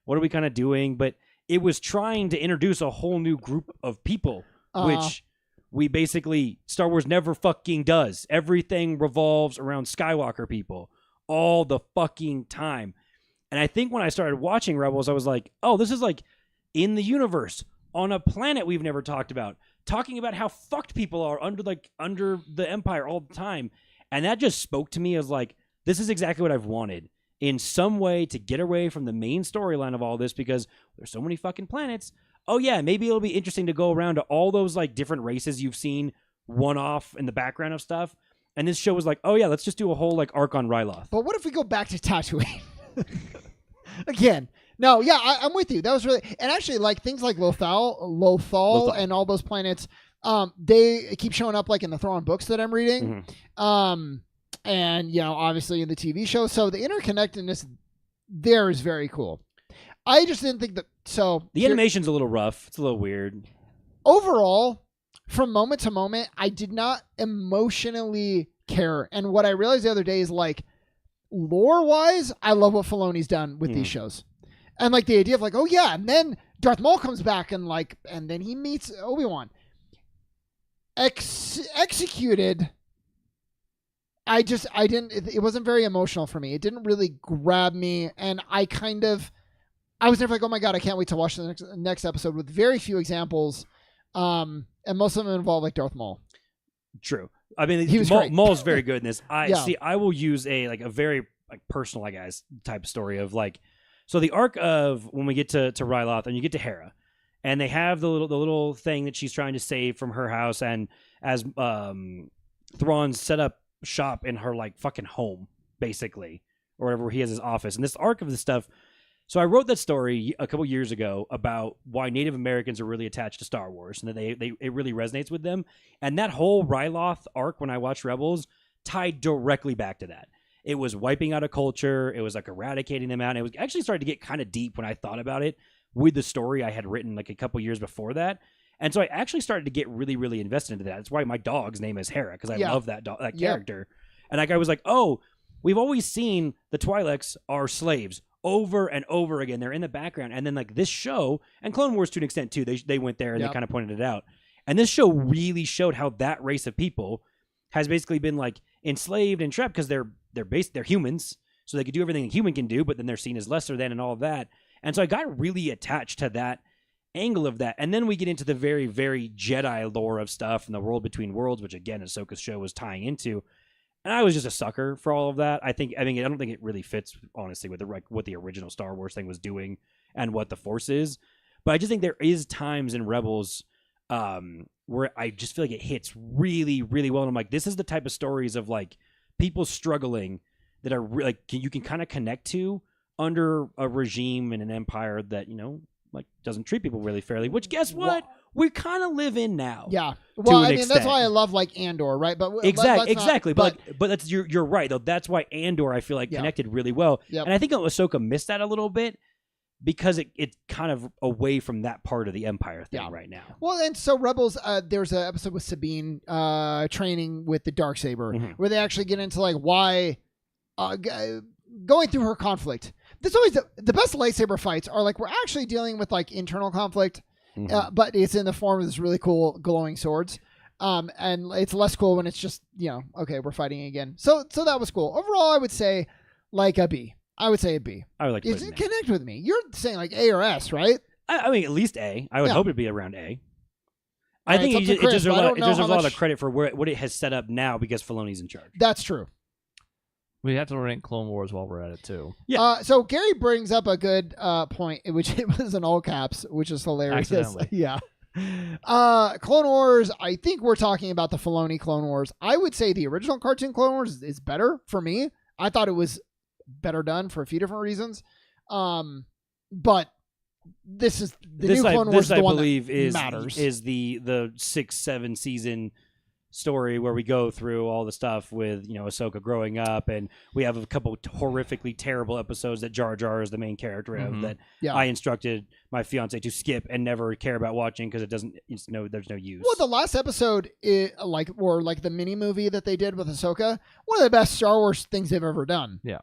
what are we kind of doing? But it was trying to introduce a whole new group of people, which we basically, Star Wars never fucking does. Everything revolves around Skywalker people all the fucking time. And I think when I started watching Rebels, I was like, oh, this is like in the universe on a planet we've never talked about, talking about how fucked people are under the Empire all the time. And that just spoke to me as like, this is exactly what I've wanted in some way to get away from the main storyline of all this, because there's so many fucking planets. Oh yeah, maybe it'll be interesting to go around to all those like different races you've seen one off in the background of stuff. And this show was like, oh yeah, let's just do a whole like arc on Ryloth. But what if we go back to Tatooine? Again. No, yeah, I'm with you. That was really, and actually, like things like Lothal, and all those planets, they keep showing up like in the Thrawn books that I'm reading, and obviously in the TV show. So the interconnectedness there is very cool. I just didn't think that. So the animation's a little rough. It's a little weird. Overall, from moment to moment, I did not emotionally care. And what I realized the other day is like, lore-wise, I love what Filoni's done with these shows. And like the idea of like, oh yeah, and then Darth Maul comes back and then he meets Obi-Wan. Executed. It wasn't very emotional for me. It didn't really grab me. And I was never like, oh my God, I can't wait to watch the next episode, with very few examples. And most of them involve like Darth Maul. True. I mean, he was great. Maul's very good in this. I will use a very like personal, I guess, type of story of like, so the arc of when we get to Ryloth and you get to Hera, and they have the little thing that she's trying to save from her house, and as Thrawn set up shop in her like fucking home, basically, or wherever he has his office, and this arc of this stuff. So I wrote that story a couple years ago about why Native Americans are really attached to Star Wars, and that it really resonates with them. And that whole Ryloth arc, when I watched Rebels, tied directly back to that. It was wiping out a culture. It was like eradicating them out. And it was actually started to get kind of deep when I thought about it with the story I had written like a couple years before that. And so I actually started to get really, really invested into that. That's why my dog's name is Hera, because I love that character. And like I was like, oh, we've always seen the Twi'leks are slaves. Over and over again, they're in the background, and then like this show and Clone Wars to an extent too. They went there and they kind of pointed it out, and this show really showed how that race of people has basically been like enslaved and trapped because they're humans, so they could do everything a human can do, but then they're seen as lesser than and all of that. And so I got really attached to that angle of that, and then we get into the very, very Jedi lore of stuff and the world between worlds, which again Ahsoka's show was tying into. And I was just a sucker for all of that. I don't think it really fits, honestly, with what the original Star Wars thing was doing and what the Force is. But I just think there is times in Rebels where I just feel like it hits really, really well. And I'm like, this is the type of stories of like people struggling that are like you can kind of connect to under a regime and an empire that like doesn't treat people really fairly. Which guess what? We kind of live in now. Yeah. Well, I mean, that's why I love like Andor, right? But exactly. But that's you're right though. That's why Andor I feel like connected really well. Yep. And I think Ahsoka missed that a little bit because it kind of away from that part of the Empire thing right now. Well, and so Rebels, there's an episode with Sabine training with the Darksaber where they actually get into like why going through her conflict. There's always the best lightsaber fights are like we're actually dealing with like internal conflict. But it's in the form of this really cool glowing swords. And it's less cool when it's just, okay, we're fighting again. So that was cool. Overall, I would say like a B. I would say a B. I would like to connect with me. You're saying like A or S, right? I mean, at least A. I would hope it'd be around A. I think it deserves a lot of credit for what it has set up now because Filoni's in charge. That's true. We have to rank Clone Wars while we're at it too. Yeah. So Gary brings up a good point, which it was in all caps, which is hilarious. Accidentally. Yeah. Clone Wars, I think we're talking about the Filoni Clone Wars. I would say the original cartoon Clone Wars is better for me. I thought it was better done for a few different reasons. But this is the new Clone Wars. This, I believe, matters. is the 6-7 season story where we go through all the stuff with Ahsoka growing up, and we have a couple horrifically terrible episodes that Jar Jar is the main character of that I instructed my fiance to skip and never care about watching because there's no use. Well, the last episode, like the mini movie that they did with Ahsoka, one of the best Star Wars things they've ever done. Yeah.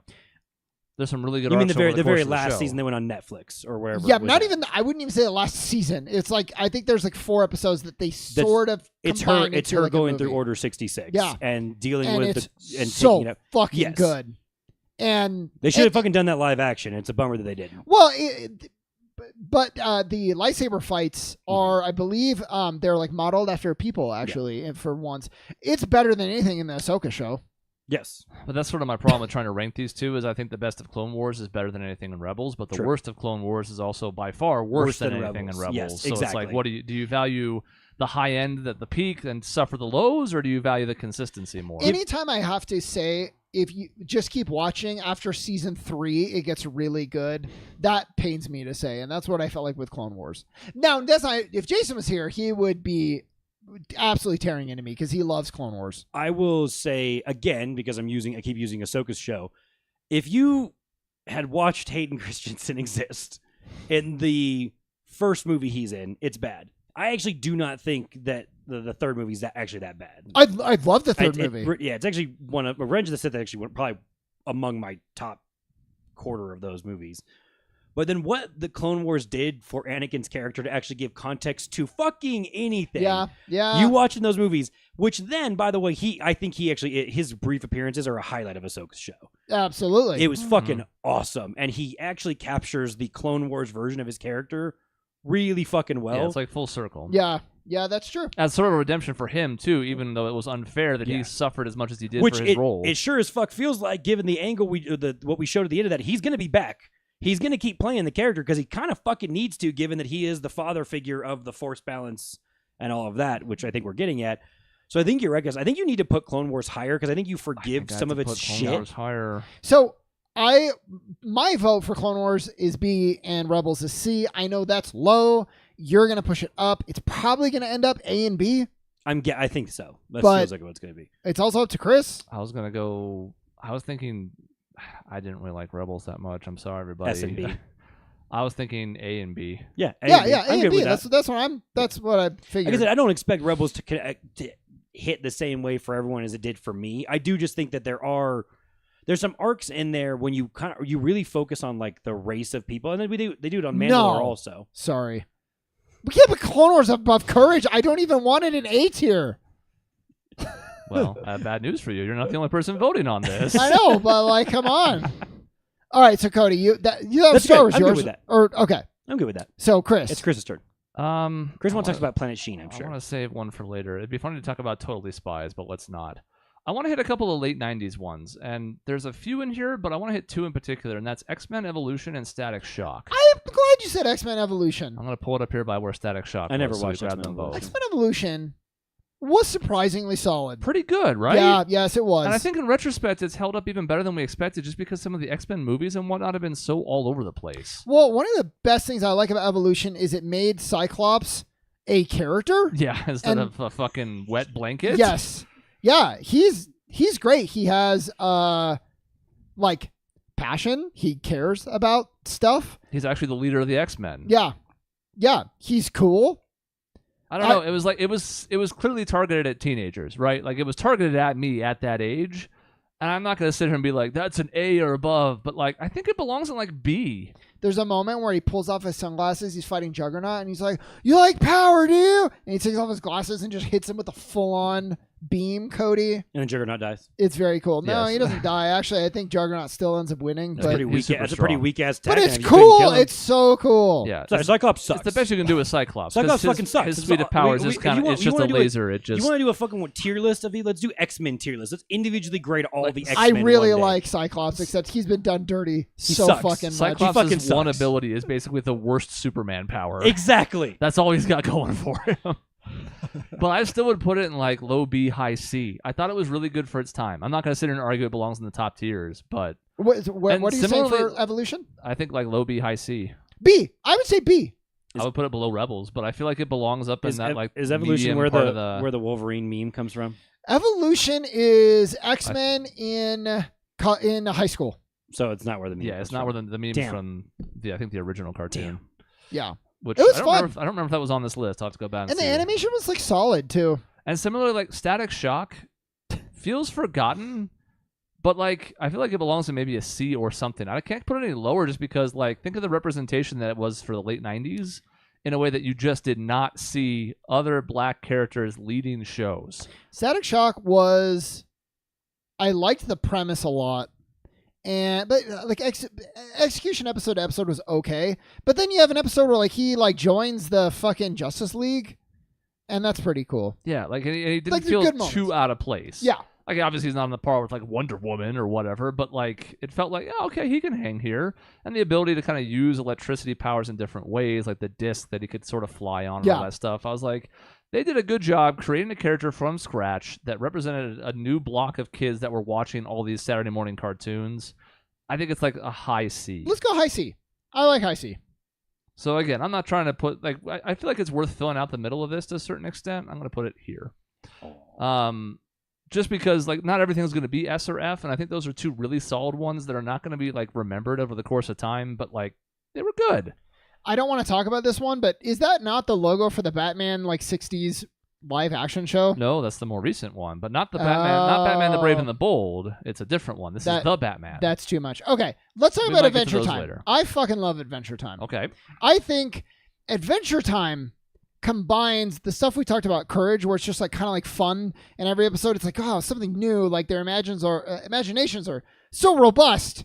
There's some really good. You mean arcs the over very course of the last show. season they went on Netflix or wherever? Yeah, it was not at. even. I wouldn't even say the last season. It's like I think there's like 4 episodes that they sort of. It's combined her. It's into her like a going through movie. Order 66. Yeah. and dealing And with it's and so taking it up. fucking Yes. good. And They should have fucking done that live action. It's a bummer that they didn't. Well, but the lightsaber fights are, I believe, they're like modeled after people actually. And for once, it's better than anything in the Ahsoka show. Yes. But that's sort of my problem with trying to rank these two. Is I think the best of Clone Wars is better than anything in Rebels, but the True. worst of Clone Wars is also by far worse than anything Rebels. in Rebels. Yes, so it's exactly. like, do you value the high end at the peak and suffer the lows, or do you value the consistency more? Anytime I have to say, if you just keep watching after season 3, it gets really good. That pains me to say, and that's what I felt like with Clone Wars. Now, if Jason was here, he would be absolutely tearing into me because he loves Clone Wars. I will say again, because I keep using Ahsoka's show. If you had watched Hayden Christensen exist in the first movie he's in, it's bad. I actually do not think that the third movie is actually that bad. I love the third movie. It's actually one of Revenge of the Sith. Actually, probably among my top quarter of those movies. But then what the Clone Wars did for Anakin's character to actually give context to fucking anything. Yeah. You watching those movies, which then, by the way, I think his brief appearances are a highlight of Ahsoka's show. Absolutely. It was fucking awesome. And he actually captures the Clone Wars version of his character really fucking well. Yeah, it's like full circle. Yeah, that's true. As sort of a redemption for him too, even though it was unfair that he suffered as much as he did Which for his role. It sure as fuck feels like, given the angle what we showed at the end of that, he's going to be back. He's going to keep playing the character because he kind of fucking needs to, given that he is the father figure of the Force balance and all of that, which I think we're getting at. So I think you're right, guys. I think you need to put Clone Wars higher because I think you forgive some of its shit. Wars higher. So my vote for Clone Wars is B and Rebels is C. I know that's low. You're going to push it up. It's probably going to end up A and B. I think so. That But feels like what it's going to be. It's also up to Chris. I was thinking, I didn't really like Rebels that much. I'm sorry, everybody. S and B. I was thinking A and B. Yeah, A I'm and good B. with that. That's what I figured. Like I said, I don't expect Rebels to hit the same way for everyone as it did for me. I do just think that there's some arcs in there when you really focus on like the race of people, and then they do it on Mandalore also. Sorry. We can't put Clone Wars above Courage. I don't even want it in A tier. Well, I have bad news for you. You're not the only person voting on this. I know, but like, come on. All right, so Cody, you have That's Star good. Wars. I'm good Yours, with that. Okay. I'm good with that. So Chris, It's Chris's turn. Chris wants to talk about Planet Sheen, I'm I sure. want to save one for later. It'd be funny to talk about Totally Spies, but let's not. I want to hit a couple of late 90s ones, and there's a few in here, but I want to hit 2 in particular, and that's X-Men Evolution and Static Shock. I'm glad you said X-Men Evolution. I'm going to pull it up here by where Static Shock I never was, so we watched grab X-Men them both. Evolution. X-Men Evolution was surprisingly solid. Pretty good, right? Yeah, yes, it was. And I think in retrospect, it's held up even better than we expected, just because some of the X-Men movies and whatnot have been so all over the place. Well, one of the best things I like about Evolution is it made Cyclops a character. Yeah, instead of a fucking wet blanket. Yes. Yeah, he's great. He has like passion. He cares about stuff. He's actually the leader of the X-Men. Yeah. Yeah, he's cool. I don't know. It was like it was clearly targeted at teenagers, right? Like it was targeted at me at that age. And I'm not going to sit here and be like, that's an A or above, but like I think it belongs in like B. There's a moment where he pulls off his sunglasses. He's fighting Juggernaut, and he's like, "You like power, do you?" And he takes off his glasses and just hits him with a full-on beam Cody. And then Juggernaut dies. It's very cool. No, Yes. he doesn't die. Actually, I think Juggernaut still ends up winning. That's But pretty weak. super That's a pretty strong. weak ass. but it's cool. It's so cool. Yeah, Sorry, Cyclops sucks. it's the best you can do with Cyclops. 'cause Cyclops his, fucking sucks. His It's suite all- of powers we- is you kind of want- it's you just a wanna do laser. It You just want to do a fucking tier list of these? Let's do X-Men tier list. Let's individually grade all Like, the I X-Men. really one day. like Cyclops, except he's been done dirty so sucks. fucking much. Cyclops' fucking one sucks. ability is basically the worst Superman power. Exactly. That's all he's got going for him. But I still would put it in like low B, high C. I thought it was really good for its time. I'm not going to sit here and argue it belongs in the top tiers, but What And are you saying for similarly- Evolution? I think like low B, high C. B. I would say B. I would put it below Rebels, but I feel like it belongs up in that like is Evolution medium where part the of where the Wolverine meme comes from? Evolution is X-Men in high school. So it's not where the meme. yeah, comes it's not from. where the meme's Damn. from. I think the original cartoon. Yeah. Which It was I don't fun. remember. I don't remember if that was on this list. I'll have to go back and And the see. animation was like solid too. And similarly, like Static Shock feels forgotten, but like I feel like it belongs in maybe a C or something. I can't put it any lower just because like think of the representation that it was for the late 90s in a way that you just did not see other black characters leading shows. Static Shock was. I liked the premise a lot. But like execution episode to episode was okay, but then you have an episode where like he like joins the fucking Justice League, and that's pretty cool. Yeah, like and he didn't Like, they're feel good moments. too out of place. Yeah, Like obviously he's not on the par with like Wonder Woman or whatever, but like it felt like yeah, okay, he can hang here, and the ability to kind of use electricity powers in different ways, like the disc that he could sort of fly on and Yeah. all that stuff. I was like, they did a good job creating a character from scratch that represented a new block of kids that were watching all these Saturday morning cartoons. I think it's like a high C. let's go high C. I like high C. So again, I'm not trying to put like I feel like it's worth filling out the middle of this to a certain extent. I'm going to put it here. Just because like not everything's going to be S or F, and I think those are two really solid ones that are not going to be like remembered over the course of time, but like they were good. I don't want to talk about this one, but is that not the logo for the Batman like 60s live action show? No, that's the more recent one, but not the Batman, not Batman the Brave and the Bold. It's a different one. This is the Batman. That's too much. Okay, let's talk We about might get to Adventure those Time. later. I fucking love Adventure Time. Okay. I think Adventure Time combines the stuff we talked about, Courage, where it's just like kind of like fun, and every episode it's like, oh, something new. Like their imaginations are so robust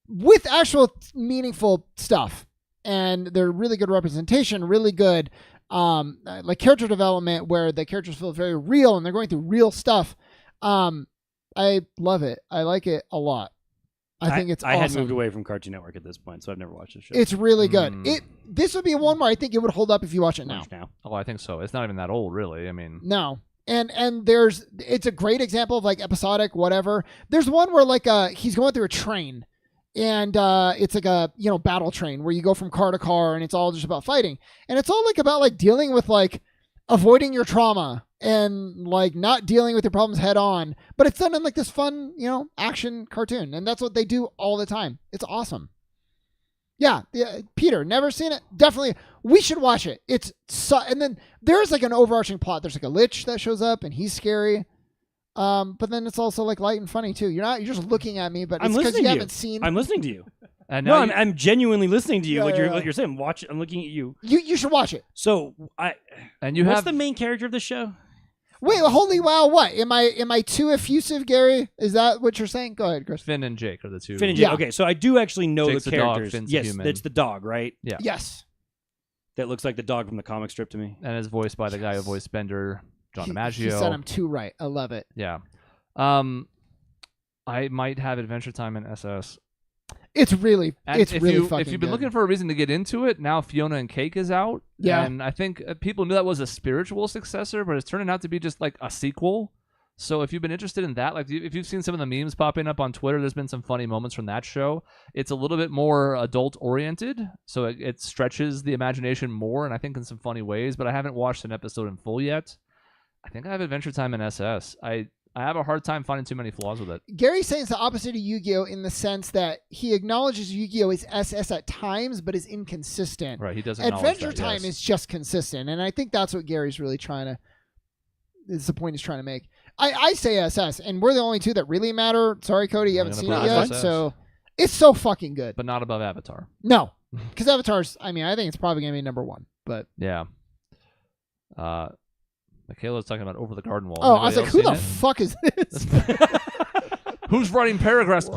with actual meaningful stuff, and they're really good representation, really good like character development where the characters feel very real and they're going through real stuff. I love it. I like it a lot. I think it's I awesome. had moved away from Cartoon Network at this point, so I've never watched the show. It's really good. Mm. This would be one where I think it would hold up if you watch it now. Watch now. Oh, I think so. It's not even that old, really. I mean, No. And it's a great example of like episodic whatever. There's one where like he's going through a train and it's like a battle train where you go from car to car and it's all just about fighting. And it's all like about like dealing with like avoiding your trauma and like not dealing with your problems head on. But it's done in like this fun, action cartoon. And that's what they do all the time. It's awesome. Yeah, Peter, never seen it. Definitely, we should watch it. And then there's like an overarching plot. There's like a lich that shows up, and he's scary. But then it's also like light and funny too. You're just looking at me, but I'm it's because listening you to you. haven't seen. I'm listening to you. and No, now I'm genuinely listening to you. Yeah, what yeah. you're saying. I'm looking at you. You should watch it. So you what's have the main character of the show? Wait, holy wow! What am I too effusive, Gary? Is that what you're saying? Go ahead, Chris. Finn and Jake are the two. Finn and Jake. Yeah. Okay, so I do actually know Jake's the the dog, characters. Finn's Yes, human. it's the dog, right? Yeah. Yes. That looks like the dog from the comic strip to me. And is voiced by the guy who voiced Bender, John He DiMaggio. said I'm too right. I love it. Yeah. I might have Adventure Time in SS. It's really, And it's if really you, fucking if you've been good. looking for a reason to get into it, now Fiona and Cake is out. Yeah. And I think people knew that was a spiritual successor, but it's turning out to be just like a sequel. So if you've been interested in that, like if you've seen some of the memes popping up on Twitter, there's been some funny moments from that show. It's a little bit more adult oriented, so it stretches the imagination more, and I think in some funny ways. But I haven't watched an episode in full yet. I think I have Adventure Time in SS. I have a hard time finding too many flaws with it. Gary's saying it's the opposite of Yu-Gi-Oh! In the sense that he acknowledges Yu-Gi-Oh! Is SS at times, but is inconsistent. Right? He doesn't. Adventure Time is just consistent, and I think that's what Gary's really trying to. Is the point he's trying to make. I say SS, and we're the only two that really matter. Sorry, Cody, you I'm haven't gonna seen it put yet, SS. so it's so fucking good. but not above Avatar. No, because Avatar's. I mean, I think it's probably gonna be number one. But Yeah. Michaela's talking about Over the Garden Wall. Oh, I was like, who the Anybody else fuck is this? seen it? Who's writing paragraphs?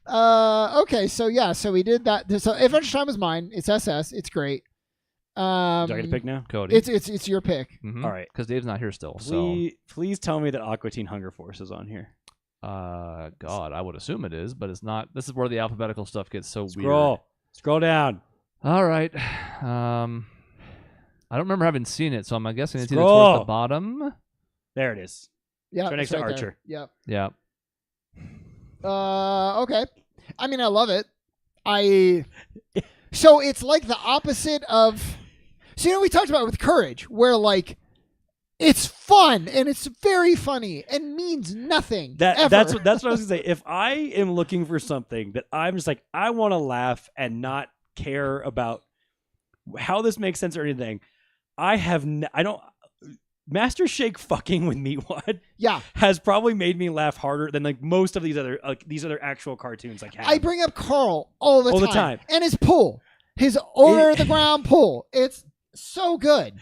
Okay, so we did that. So Adventure Time is mine. It's SS. It's great. Do I get to pick now? Cody. It's your pick. Mhm. All right. Because Dave's not here still. So, Please tell me that Aqua Teen Hunger Force is on here. God, I would assume it is, but it's not. This is where the alphabetical stuff gets so Scroll down. All right. I don't remember having seen it, so I'm guessing it's either Scroll. towards the bottom. There it is. Yeah, Right next to Archer. Yep. Yeah. Okay. I mean, I love it. So it's like the opposite of. So we talked about it with Courage, where like it's fun and it's very funny and means nothing. That's what I was gonna say. If I am looking for something that I'm just like, I want to laugh and not care about how this makes sense or anything, I don't. Master Shake fucking with Meatwad has probably made me laugh harder than like most of these other actual cartoons like have. I bring up Carl all the time. And his pull. His over the ground pull. It's so good.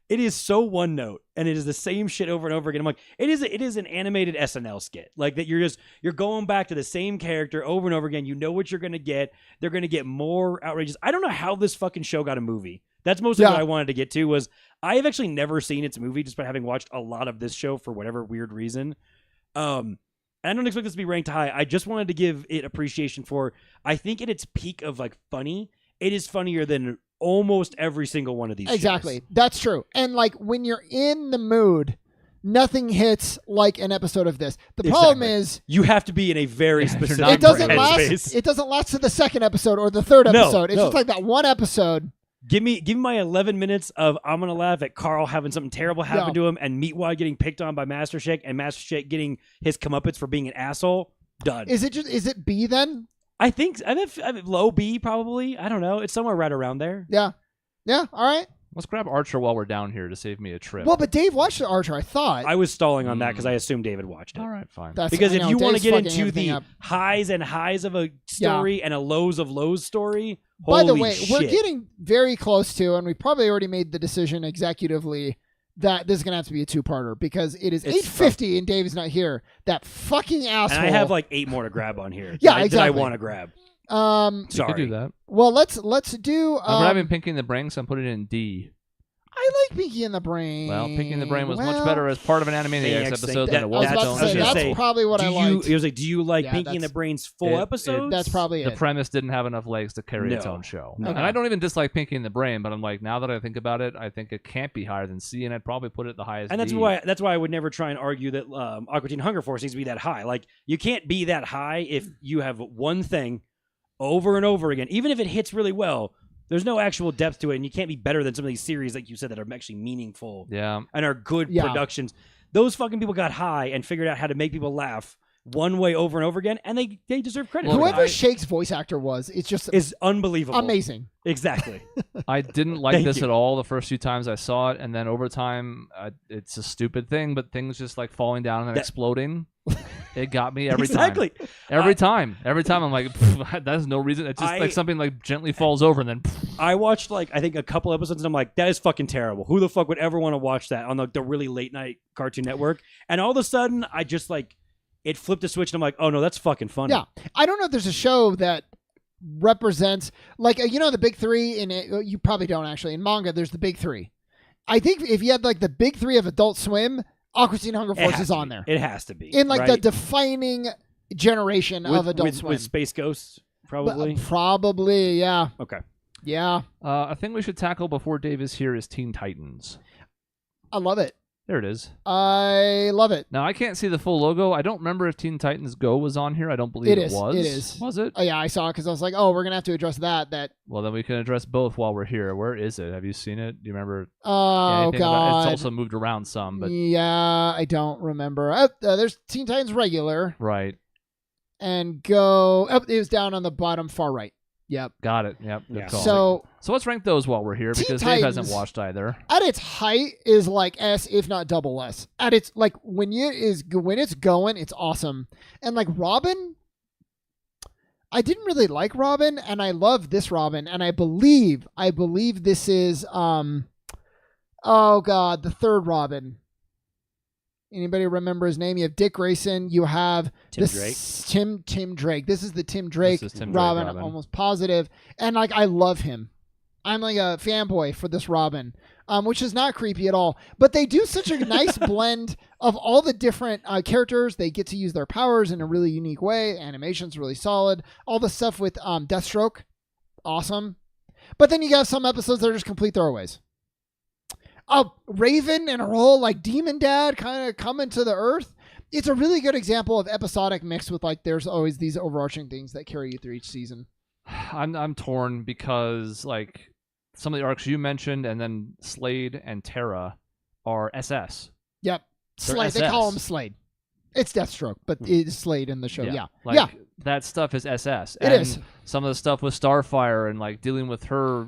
It is so one note, and it is the same shit over and over again. I'm like, it is an animated SNL skit. Like that you're going back to the same character over and over again. You know what you're gonna get. They're gonna get more outrageous. I don't know how this fucking show got a movie. That's mostly what I wanted to get to was I have actually never seen its movie despite having watched a lot of this show for whatever weird reason. I don't expect this to be ranked high. I just wanted to give it appreciation for, I think at its peak of like funny, it is funnier than almost every single one of these Exactly. shows. That's true. And like when you're in the mood, nothing hits like an episode of this. The problem is you have to be in a very specific not it doesn't headspace. last. It doesn't last to the second episode or the third episode. It's no. just like that one episode. Give me my 11 minutes of I'm gonna laugh at Carl having something terrible happen to him and Meatwad getting picked on by Master Shake and Master Shake getting his comeuppance for being an asshole. Done. Is it B then? I think I have low B probably. I don't know. It's somewhere right around there. Yeah. Yeah. All right. Let's grab Archer while we're down here to save me a trip. Well, but Dave watched the Archer. I thought. I was stalling on that because I assumed David watched it. All right, fine. Because if you want to Dave's get fucking into everything the up. highs and highs of a story and a lows of lows story, By the holy way, shit. we're getting very close to, and we probably already made the decision executively that this is gonna have to be a two-parter because it is 8:50 and Dave is not here. That fucking asshole. And I have like 8 more to grab on here. Yeah, that I exactly. want to grab. You Sorry. could do that. Well, let's do. I'm grabbing Pinky in the Brain, so I'm putting it in D. I like Pinky in the Brain. Well, Pinky in the Brain was much better as part of an Animaniacs episode than it I was was its about own to say show. that's probably what I liked. It was like, do you like Yeah, Pinky in the that's- Brain's full episodes? That's probably The it. premise didn't have enough legs to carry its own show. No. And I don't even dislike Pinky in the Brain, but I'm like, now that I think about it, I think it can't be higher than C, and I'd probably put it at the highest And that's D. why I would never try and argue that Aqua Teen Hunger Force needs to be that high. Like you can't be that high if you have one thing over and over again, even if it hits really well. There's no actual depth to it, and you can't be better than some of these series, like you said, that are actually meaningful Yeah. and are good Yeah. productions. Those fucking people got high and figured out how to make people laugh one way over and over again, and they deserve credit. Look, for Whoever that. Shake's voice actor was, it's just Is unbelievable. amazing. Exactly. I didn't like Thank this you. at all the first few times I saw it, and then over time, it's a stupid thing, but things just like falling down and then exploding. It got me every Exactly. time. Every time I'm like, that's no reason. It's just like something like gently falls over and then. I watched like I think a couple episodes and I'm like, that is fucking terrible. Who the fuck would ever want to watch that on the really late night Cartoon Network? And all of a sudden, I just like it flipped a switch and I'm like, oh no, that's fucking funny. Yeah, I don't know if there's a show that represents like the big three in it. You probably don't actually. In manga, there's the big three. I think if you had like the big three of Adult Swim, Aqua Teen Hunger Force is on there. It has to be In like right? the defining generation of Adult with Swim. Space Ghosts, probably. Probably, yeah. Okay. Yeah. A thing we should tackle before Dave is here is Teen Titans. I love it. There it is. I love it. Now I can't see the full logo. I don't remember if Teen Titans Go was on here. I don't believe it was. It is. Was it? Oh, yeah, I saw it because I was like, oh, we're going to have to address that. Well, then we can address both while we're here. Where is it? Have you seen it? Do you remember? Oh, anything about it? God. It's also moved around some, but Yeah, I don't remember. There's Teen Titans Regular right. and Go. Oh, it was down on the bottom far right. Yep. Got it. Yep. Good Yeah. call. So let's rank those while we're here Teen because Dave hasn't Titans- watched either. at its height is like S, if not double S. At its like when it's going, it's awesome. And like Robin, I didn't really like Robin, and I love this Robin, and I believe this is Oh God, the third Robin. Anybody remember his name? You have Dick Grayson. You have Tim Drake. Tim Drake. This is the Tim Drake, This is Tim Drake Robin. Robin. I'm almost positive. And like, I love him. I'm like a fanboy for this Robin, which is not creepy at all. But they do such a nice blend of all the different characters. They get to use their powers in a really unique way. Animation's really solid. All the stuff with Deathstroke, awesome. But then you got some episodes that are just complete throwaways. Raven and her whole like demon dad kind of coming to the earth. It's a really good example of episodic mixed with like there's always these overarching things that carry you through each season. I'm torn because like some of the arcs you mentioned, and then Slade and Terra are SS. Yep, They're Slade. They SS. call him Slade. It's Deathstroke, but it's Slade in the show. Yeah, Like, yeah. that stuff is SS. It and is. Some of the stuff with Starfire and like dealing with her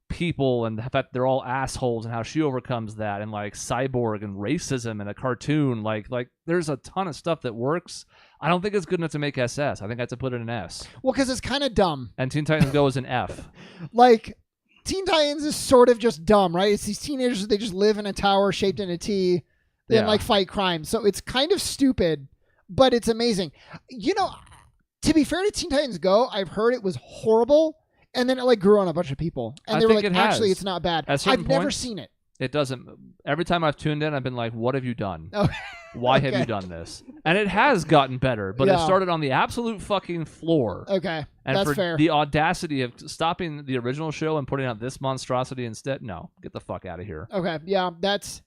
people and the fact they're all assholes and how she overcomes that, and like Cyborg and racism in a cartoon. Like there's a ton of stuff that works. I don't think it's good enough to make SS. I think I have to put it in S. Well, because it's kind of dumb. And Teen Titans Go is an F. Like Teen Titans is sort of just dumb, right? It's these teenagers. They just live in a tower shaped in a T, then Yeah. like fight crime. So it's kind of stupid, but it's amazing. You know, to be fair to Teen Titans Go, I've heard it was horrible, and then it like grew on a bunch of people, and I they were think like, it has. actually, it's not bad. At certain I've never points- seen it. It doesn't. Every time I've tuned in, I've been like, what have you done? Oh, Why have okay. you done this? And it has gotten better, but it Yeah. started on the absolute fucking floor. Okay, And that's for fair. the audacity of stopping the original show and putting out this monstrosity instead, no, get the fuck out of here. Okay, yeah, that's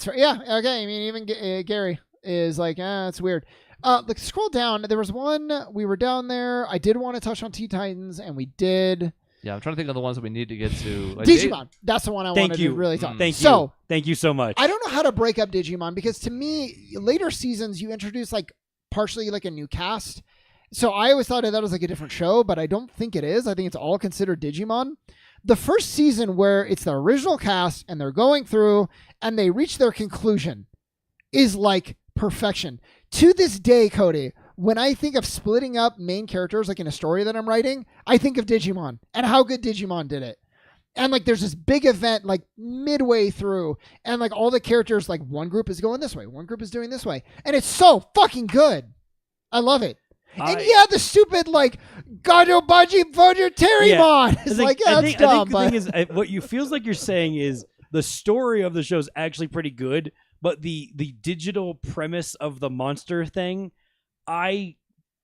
fair. Yeah, okay. I mean, even Gary is like, it's weird. Like scroll down. There was one. We were down there. I did want to touch on Teen Titans, and we did. Yeah, I'm trying to think of the ones that we need to get to. Like, Digimon. That's the one I Thank wanted you. to really talk. Thank So, you. Thank you so much. I don't know how to break up Digimon because to me, later seasons you introduce like partially like a new cast. So I always thought that was like a different show, but I don't think it is. I think it's all considered Digimon. The first season where it's the original cast and they're going through and they reach their conclusion is like perfection. To this day, Cody, when I think of splitting up main characters like in a story that I'm writing, I think of Digimon and how good Digimon did it. And like there's this big event like midway through, and like all the characters, like one group is going this way, one group is doing this way, and it's so fucking good. I love it. And yeah, the stupid like Gajo Baji Vojo Terrymon. It's like, yeah, that's dumb. I think the But thing is, what you feels like you're saying is the story of the show is actually pretty good, but the digital premise of the monster thing, I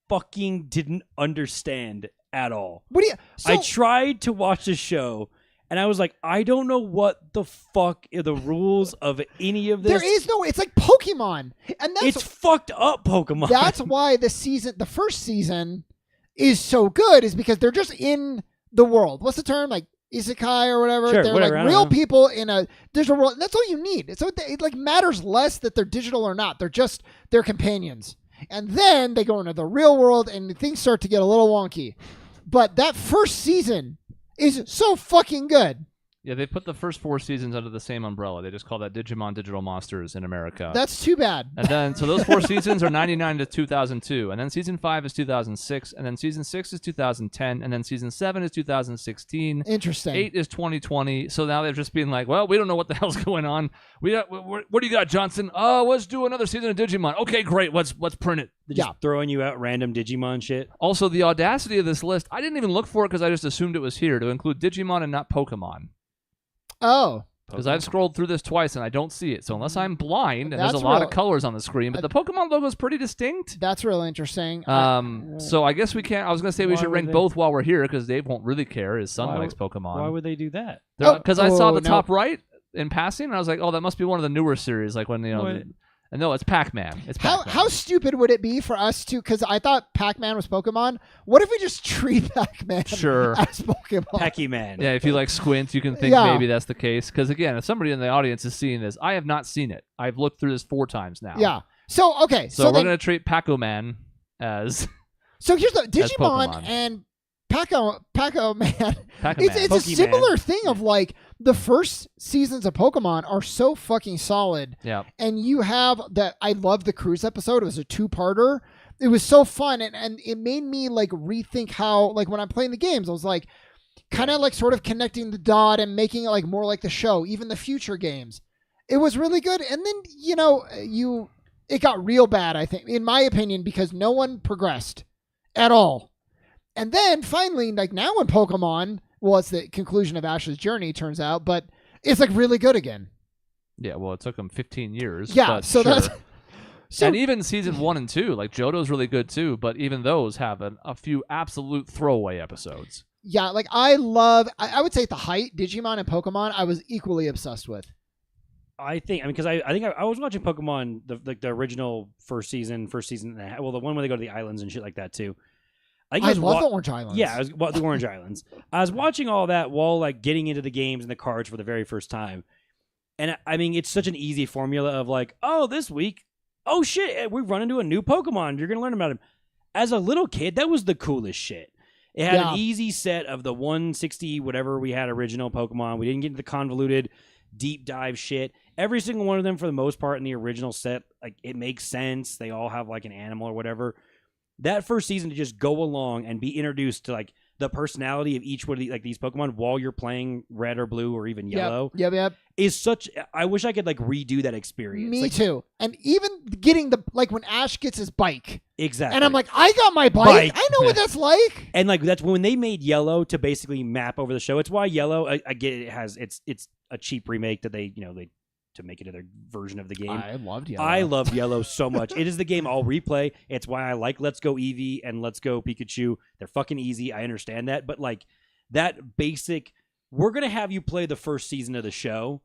fucking didn't understand at all. what do you? So, I tried to watch the show, and I was like, I don't know what the fuck are the rules of any of this. there is no. It's like Pokemon, and that's It's fucked up, Pokemon. that's why the first season is so good, is because they're just in the world. What's the term? Like isekai or whatever. Sure, they're whatever, I like don't real know. people in there's a world. That's all you need. So it like matters less that they're digital or not. They're just their companions. And then they go into the real world and things start to get a little wonky. But that first season is so fucking good. Yeah, they put the first 4 seasons under the same umbrella. They just call that Digimon Digital Monsters in America. That's too bad. And then, so those 4 seasons are 99 to 2002. And then season 5 is 2006. And then season 6 is 2010. And then season 7 is 2016. Interesting. 8 is 2020. So now they've just been like, well, we don't know what the hell's going on. What do you got, Johnson? Oh, let's do another season of Digimon. Okay, great. Let's print it. They're just throwing you out random Digimon shit. Also, the audacity of this list, I didn't even look for it because I just assumed it was here to include Digimon and not Pokemon. Oh. Because I've scrolled through this twice and I don't see it. So unless I'm blind, and there's That's a lot real- of colors on the screen, but the Pokemon logo is pretty distinct. That's real interesting. So I guess we can't. I was gonna say we Why should would rank they- both while we're here because Dave won't really care. His son Why likes Why Pokemon. would they do that? Because I saw the no. top right in passing, and I was like, oh, that must be one of the newer series. Like when What? and no, it's Pac-Man. It's How Pac-Man. how stupid would it be for us to? Because I thought Pac-Man was Pokemon. What if we just treat Pac-Man Sure. as Pokemon? Pecky Man. Yeah, if you like squint, you can think Yeah. maybe that's the case. Because again, if somebody in the audience is seeing this, I have not seen it. I've looked through this 4 times now. Yeah. So okay. So, So we're then, gonna treat Pac-Man as so here's the Digimon Pokemon. and Pac-Man. Pac-Man. It's a Pokemon. similar thing of like the first seasons of Pokemon are so fucking solid, Yeah. and you have that. I love the cruise episode. It was a 2-parter. It was so fun, and it made me like rethink how, like when I'm playing the games, I was like, kind of like sort of connecting the dot and making it like more like the show, even the future games. It was really good. And then, it got real bad, I think, in my opinion, because no one progressed at all. And then finally, like now in Pokemon, well, it's the conclusion of Ash's journey, turns out, but it's like really good again. Yeah, well, it took them 15 years. Yeah, but so sure. that's... So, and even season 1 and 2, like Johto's really good too, but even those have a few absolute throwaway episodes. Yeah, like I would say at the height, Digimon and Pokemon, I was equally obsessed with. I think I was watching Pokemon the original first season and a half, well, the one where they go to the islands and shit like that too. I love the Orange Islands. Yeah, the Orange Islands. I was watching all that while like getting into the games and the cards for the very first time, and I mean it's such an easy formula of like, oh, this week, oh shit, we've run into a new Pokemon. You're gonna learn about him. As a little kid, that was the coolest shit. It had an easy set of the 160 whatever we had original Pokemon. We didn't get into the convoluted deep dive shit. Every single one of them, for the most part, in the original set, like it makes sense. They all have like an animal or whatever. That first season to just go along and be introduced to like the personality of each one of these Pokemon while you're playing red or blue or even yellow is such. I wish I could like redo that experience. Me too. And even getting when Ash gets his bike. Exactly. And I'm like, I got my bike. I know what that's like. And like that's when they made Yellow to basically map over the show. It's why Yellow, I get it has it's a cheap remake that they to make it their version of the game. I loved Yellow. I love Yellow so much. It is the game I'll replay. It's why I like Let's Go Eevee and Let's Go Pikachu. They're fucking easy. I understand that. But like that basic, we're going to have you play the first season of the show.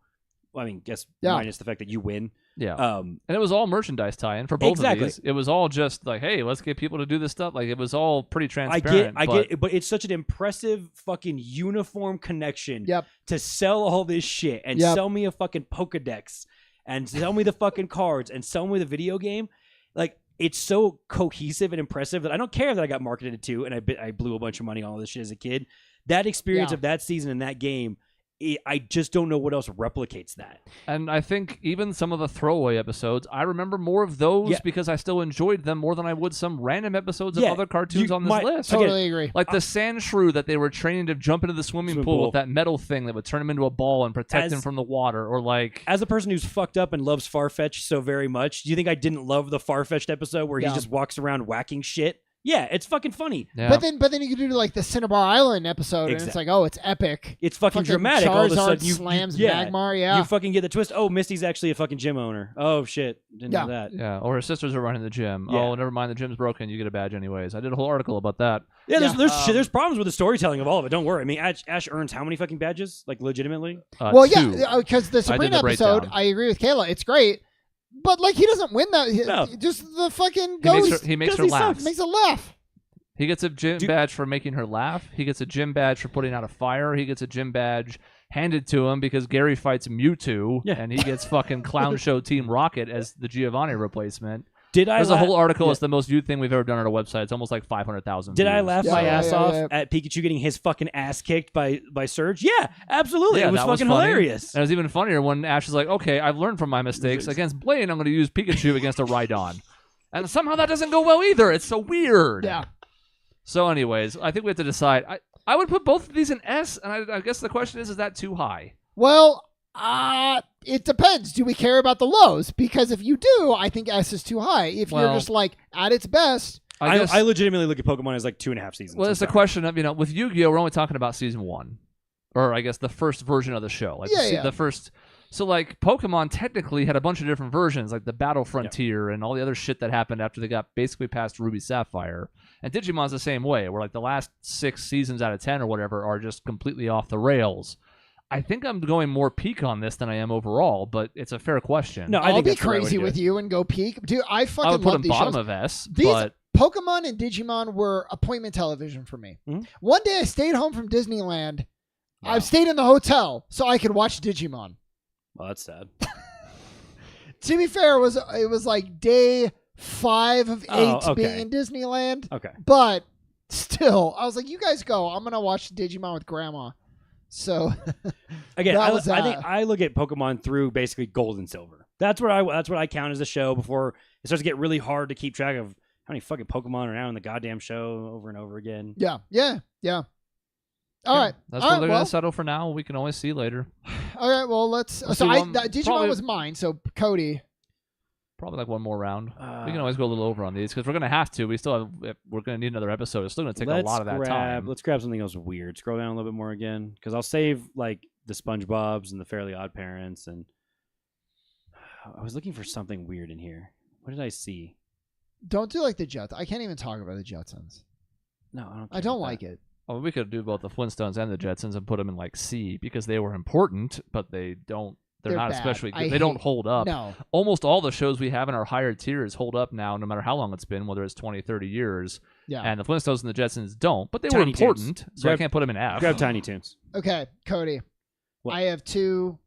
Well, I mean, minus the fact that you win. Yeah. And it was all merchandise tie-in for both of these. It was all just like, hey, let's get people to do this stuff. Like, it was all pretty transparent. I get it, but it's such an impressive fucking uniform connection to sell all this shit and sell me a fucking Pokedex and sell me the fucking cards and sell me the video game. Like, it's so cohesive and impressive that I don't care that I got marketed to and I blew a bunch of money on all this shit as a kid. That experience of that season and that game, I just don't know what else replicates that. And I think even some of the throwaway episodes, I remember more of those because I still enjoyed them more than I would some random episodes of other cartoons on this list. Totally agree. Like the Sand Shrew that they were training to jump into the swimming pool with that metal thing that would turn him into a ball and protect him from the water. Or like, as a person who's fucked up and loves Farfetch so very much, do you think I didn't love the Farfetched episode where he just walks around whacking shit? Yeah, it's fucking funny. Yeah. But then you could do like the Cinnabar Island episode, and it's like, oh, it's epic. It's fucking dramatic. Charizard all of a sudden, slams Magmar. Yeah, you fucking get the twist. Oh, Misty's actually a fucking gym owner. Oh shit, didn't know that. Yeah, or her sisters are running the gym. Yeah. Oh, never mind, the gym's broken. You get a badge anyways. I did a whole article about that. Yeah, there's problems with the storytelling of all of it. Don't worry. I mean, Ash earns how many fucking badges? Like legitimately? Well, because the Sabrina episode, I agree with Kayla. It's great. But like, he doesn't win that. No. Just the fucking ghost. He makes her laugh. Makes her laugh. He gets a gym badge for making her laugh. He gets a gym badge for putting out a fire. He gets a gym badge handed to him because Gary fights Mewtwo, and he gets fucking Clown Show Team Rocket as the Giovanni replacement. There's a whole article. It's the most viewed thing we've ever done on our website. It's almost like 500,000 Did views. I laugh my ass off at Pikachu getting his fucking ass kicked by Surge? Yeah, absolutely. Yeah, it was fucking hilarious. And it was even funnier when Ash is like, okay, I've learned from my mistakes. Against Blaine, I'm going to use Pikachu against a Rhydon. And somehow that doesn't go well either. It's so weird. Yeah. So anyways, I think we have to decide. I would put both of these in S, and I guess the question is that too high? Well, it depends. Do we care about the lows? Because if you do, I think S is too high. If you're just like, at its best... I legitimately look at Pokemon as like 2.5 seasons. Well, it's a question of, with Yu-Gi-Oh!, we're only talking about season 1. Or I guess the first version of the show. Like the first... So, like, Pokemon technically had a bunch of different versions, like the Battle Frontier and all the other shit that happened after they got basically past Ruby Sapphire. And Digimon's the same way, where, like, the last 6 seasons out of 10 or whatever are just completely off the rails. I think I'm going more peak on this than I am overall, but it's a fair question. No, I'll be crazy with you and go peak. Dude, I fucking love these shows. I would put them bottom of S, but... Pokemon and Digimon were appointment television for me. Mm-hmm. One day I stayed home from Disneyland. Wow. I've stayed in the hotel so I could watch Digimon. Well, that's sad. To be fair, it was like day 5 of 8 being in Disneyland. Okay. But still, I was like, you guys go. I'm going to watch Digimon with Grandma. So, again, I think I look at Pokemon through basically gold and silver. That's what I count as a show before it starts to get really hard to keep track of how many fucking Pokemon are now in the goddamn show over and over again. Yeah. All right. That's All where right, they're well, gonna settle for now. We can always see later. All right. Well, let's. Let's So do one- Digimon probably- was mine. So Cody. Probably like one more round. We can always go a little over on these because we're gonna have to. We're gonna need another episode. It's still gonna take a lot of that time. Let's grab something else weird. Scroll down a little bit more again, because I'll save like the SpongeBob's and the Fairly Odd Parents, and I was looking for something weird in here. What did I see? Don't do like the Jetsons. I can't even talk about the Jetsons. No, I don't. I don't like it. Oh, we could do both the Flintstones and the Jetsons and put them in like C because they were important, but they don't. They're not bad. especially I good. They don't hate- hold up. No. Almost all the shows we have in our higher tiers hold up now, no matter how long it's been, whether it's 20, 30 years. Yeah. And the Flintstones and the Jetsons don't, but they were Tiny Toons. important, so I Grab- can't put them in F. Grab Tiny Toons. Okay, Cody. What? I have two.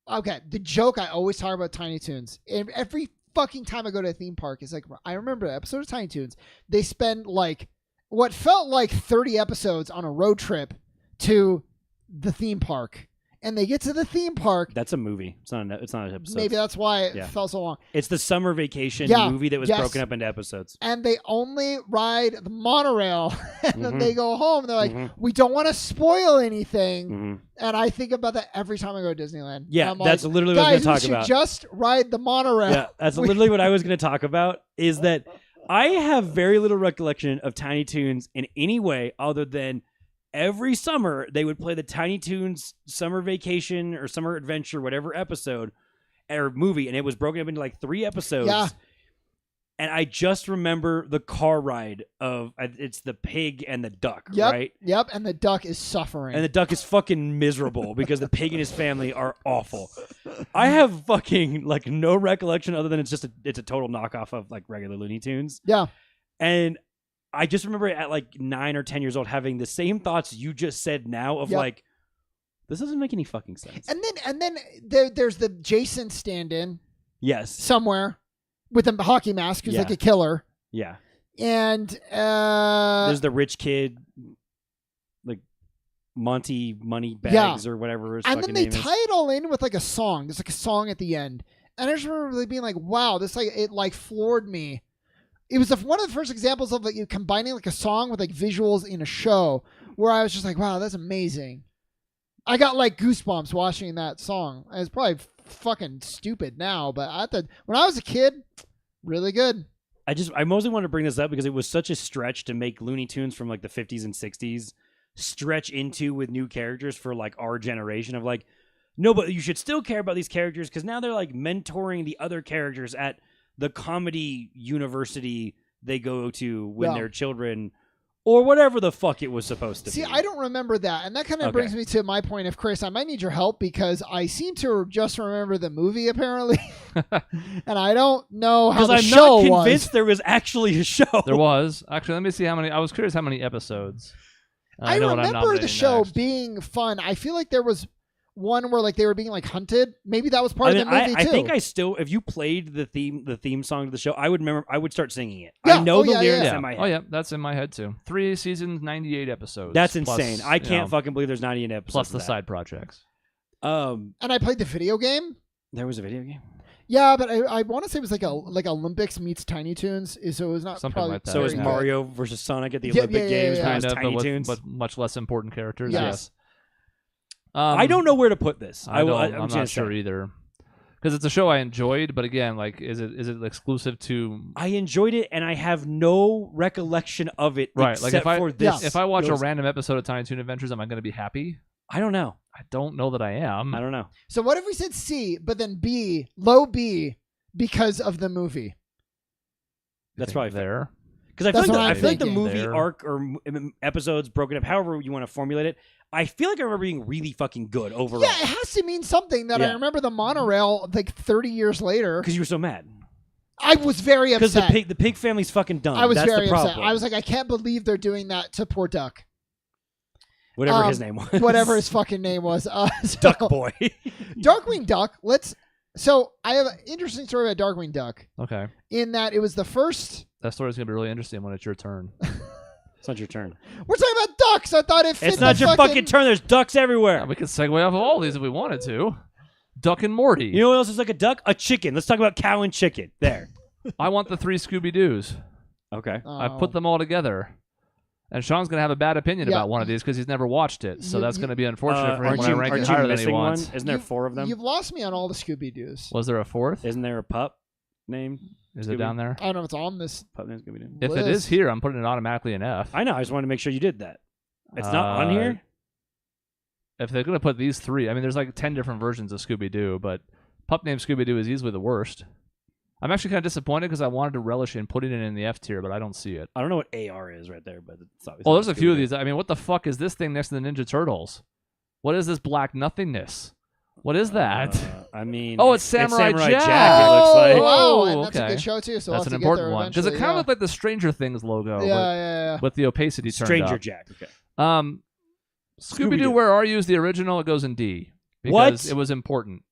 Okay, the joke I always talk about Tiny Toons. Every fucking time I go to a theme park, it's like, I remember the episode of Tiny Toons. They spend like what felt like 30 episodes on a road trip to the theme park. And they get to the theme park. That's a movie. It's not. It's not an episode. Maybe that's why it Yeah. felt so long. It's the summer vacation Yeah, movie that was yes. broken up into episodes. And they only ride the monorail, and then they go home. They're like, Mhm. we don't want to spoil anything. hmm And I think about that every time I go to Disneyland. Yeah, I'm that's like, literally what I was guys, going we to should talk about. just ride the monorail. Yeah, that's literally what I was going to talk about. Is that I have very little recollection of Tiny Toons in any way other than every summer they would play the Tiny Toons summer vacation or summer adventure, whatever episode or movie, and it was broken up into like 3 episodes. Yeah. And I just remember the car ride of it's the pig and the duck, Yep. right? Yep. And the duck is suffering. And the duck is fucking miserable because the pig and his family are awful. I have fucking like no recollection other than it's a total knockoff of like regular Looney Tunes. yeah. And I just remember at like 9 or 10 years old having the same thoughts you just said now of Yep. like, this doesn't make any fucking sense. And then there's the Jason stand-in Yes. somewhere with a hockey mask who's Yeah. like a killer. Yeah. And There's the rich kid, like Monty Moneybags or whatever his and fucking then they name is. tie it all in with like a song. There's like a song at the end. And I just remember really being like, wow, this like it like floored me. It was one of the first examples of like you combining like a song with like visuals in a show where I was just like, wow, that's amazing. I got like goosebumps watching that song. And it's probably fucking stupid now, but when I was a kid, really good. I mostly wanted to bring this up because it was such a stretch to make Looney Tunes from like the 50s and 60s stretch into with new characters for like our generation of like, no, but you should still care about these characters because now they're like mentoring the other characters at the comedy university they go to when Yeah. they're children or whatever the fuck it was supposed to See, be. I don't remember that. And that kind of Okay. brings me to my point of, Chris, I might need your help because I seem to just remember the movie apparently. And I don't know how Because the I'm show not was. convinced there was actually a show. There was. Actually, let me see how many. I was curious how many episodes. I know what I'm remember the nominating show next. being fun. I feel like there was one where like they were being like hunted. Maybe that was part I mean, of the movie I too. think I still, if you played the theme song to the show, I would remember. I would start singing it. Yeah. I know Oh, the yeah, lyrics yeah. in my head. Oh yeah, that's in my head too. 3 seasons, 98 episodes. That's plus, insane. I you can't know, fucking believe there's 98 episodes. plus of the that. side projects. And I played the video game. There was a video game. Yeah, but I want to say it was like Olympics meets Tiny Toons. So it was not Something probably like that, So very is yeah. good. Mario versus Sonic at the Yeah, Olympic yeah, Games, yeah, but it yeah. was Kind of, Tiny but, Toons. but much less important characters. Yes. Yes. I don't know where to put this. I'm just not gonna sure say. either. Because it's a show I enjoyed, but again, like, is it exclusive to? I enjoyed it, and I have no recollection of it Right, like except if I for this. if I watch a those- random episode of Tiny Toon Adventures, am I going to be happy? I don't know. I don't know that I am. I don't know. So what if we said C, but then B, low B, because of the movie? That's think probably fair. there. Because I That's feel what like I'm I feel like the thinking. movie There. arc or episodes broken up, however you want to formulate it, I feel like I remember being really fucking good overall. Yeah, it has to mean something that I Yeah. remember the monorail like 30 years later. Because you were so mad. I was very Because upset. the pig family's fucking dumb. I was That's very the problem. upset. I was like, I can't believe they're doing that to poor Duck. Whatever his name was. Whatever his fucking name was. So- Duck Boy. Darkwing Duck. So I have an interesting story about Darkwing Duck Okay, in that it was the first. that story's going to be really interesting when it's your turn. It's not your turn. We're talking about ducks. I thought it fit It's not the your fucking turn. There's ducks everywhere. Yeah, we could segue off of all these if we wanted to. Duck and Morty. You know what else is like a duck? A chicken. Let's talk about cow and chicken. There. I want the 3 Scooby Doos. Okay. I put them all together. And Sean's going to have a bad opinion Yeah. about one of these because he's never watched it. So that's going to be unfortunate for him Aren't when I you, rank it aren't you higher than he missing one? wants. Isn't there 4 of them? You've lost me on all the Scooby-Doos. Was there a fourth? Isn't there a pup name? Is it down there? I don't know if it's on this. Pup name Scooby-Doo. If it is here, I'm putting it automatically in F. I know. I just wanted to make sure you did that. It's not on here? If they're going to put these 3, I mean, there's like 10 different versions of Scooby-Doo, but pup named Scooby-Doo is easily the worst. I'm actually kind of disappointed because I wanted to relish in putting it in the F tier, but I don't see it. I don't know what AR is right there, but it's obviously. Well, there's a few of these. I mean, what the fuck is this thing next to the Ninja Turtles? What is this black nothingness? What is that? I mean, Oh, it's Samurai Jack. It looks like. Oh, wow, and Oh, that's a okay. good show too. So That's we'll an have to get important there one because it eventually, kind of looked like the Stranger Things logo, yeah. with the opacity turned Stranger up. Jack. Okay. Scooby-Doo, Scooby-Doo. Where Are You is the original. It goes in D because What? it was important.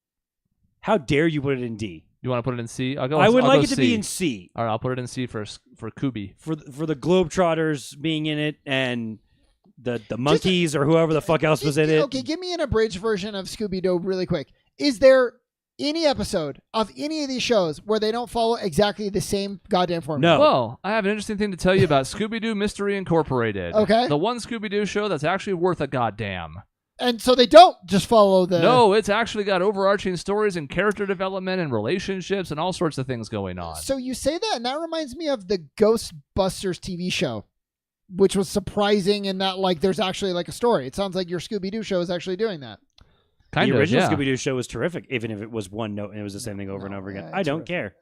How dare you put it in D? You want to put it in C? I'll go. I would I'll like go it to C. be in C All right, I'll put it in C for Kubi. for the Globetrotters being in it and the monkeys or whoever the fuck else was in it. Okay, give me an abridged version of Scooby-Doo really quick. Is there any episode of any of these shows where they don't follow exactly the same goddamn formula? No. Well, I have an interesting thing to tell you about Scooby-Doo Mystery Incorporated. Okay. The one Scooby-Doo show that's actually worth a goddamn. And so they don't just follow the... No, it's actually got overarching stories and character development and relationships and all sorts of things going on. So you say that, and that reminds me of the Ghostbusters TV show, which was surprising in that, like, there's actually, like, a story. It sounds like your Scooby-Doo show is actually doing that. Kind the of, original yeah. Scooby-Doo show was terrific, even if it was one note and it was the same thing over and over again. I don't care.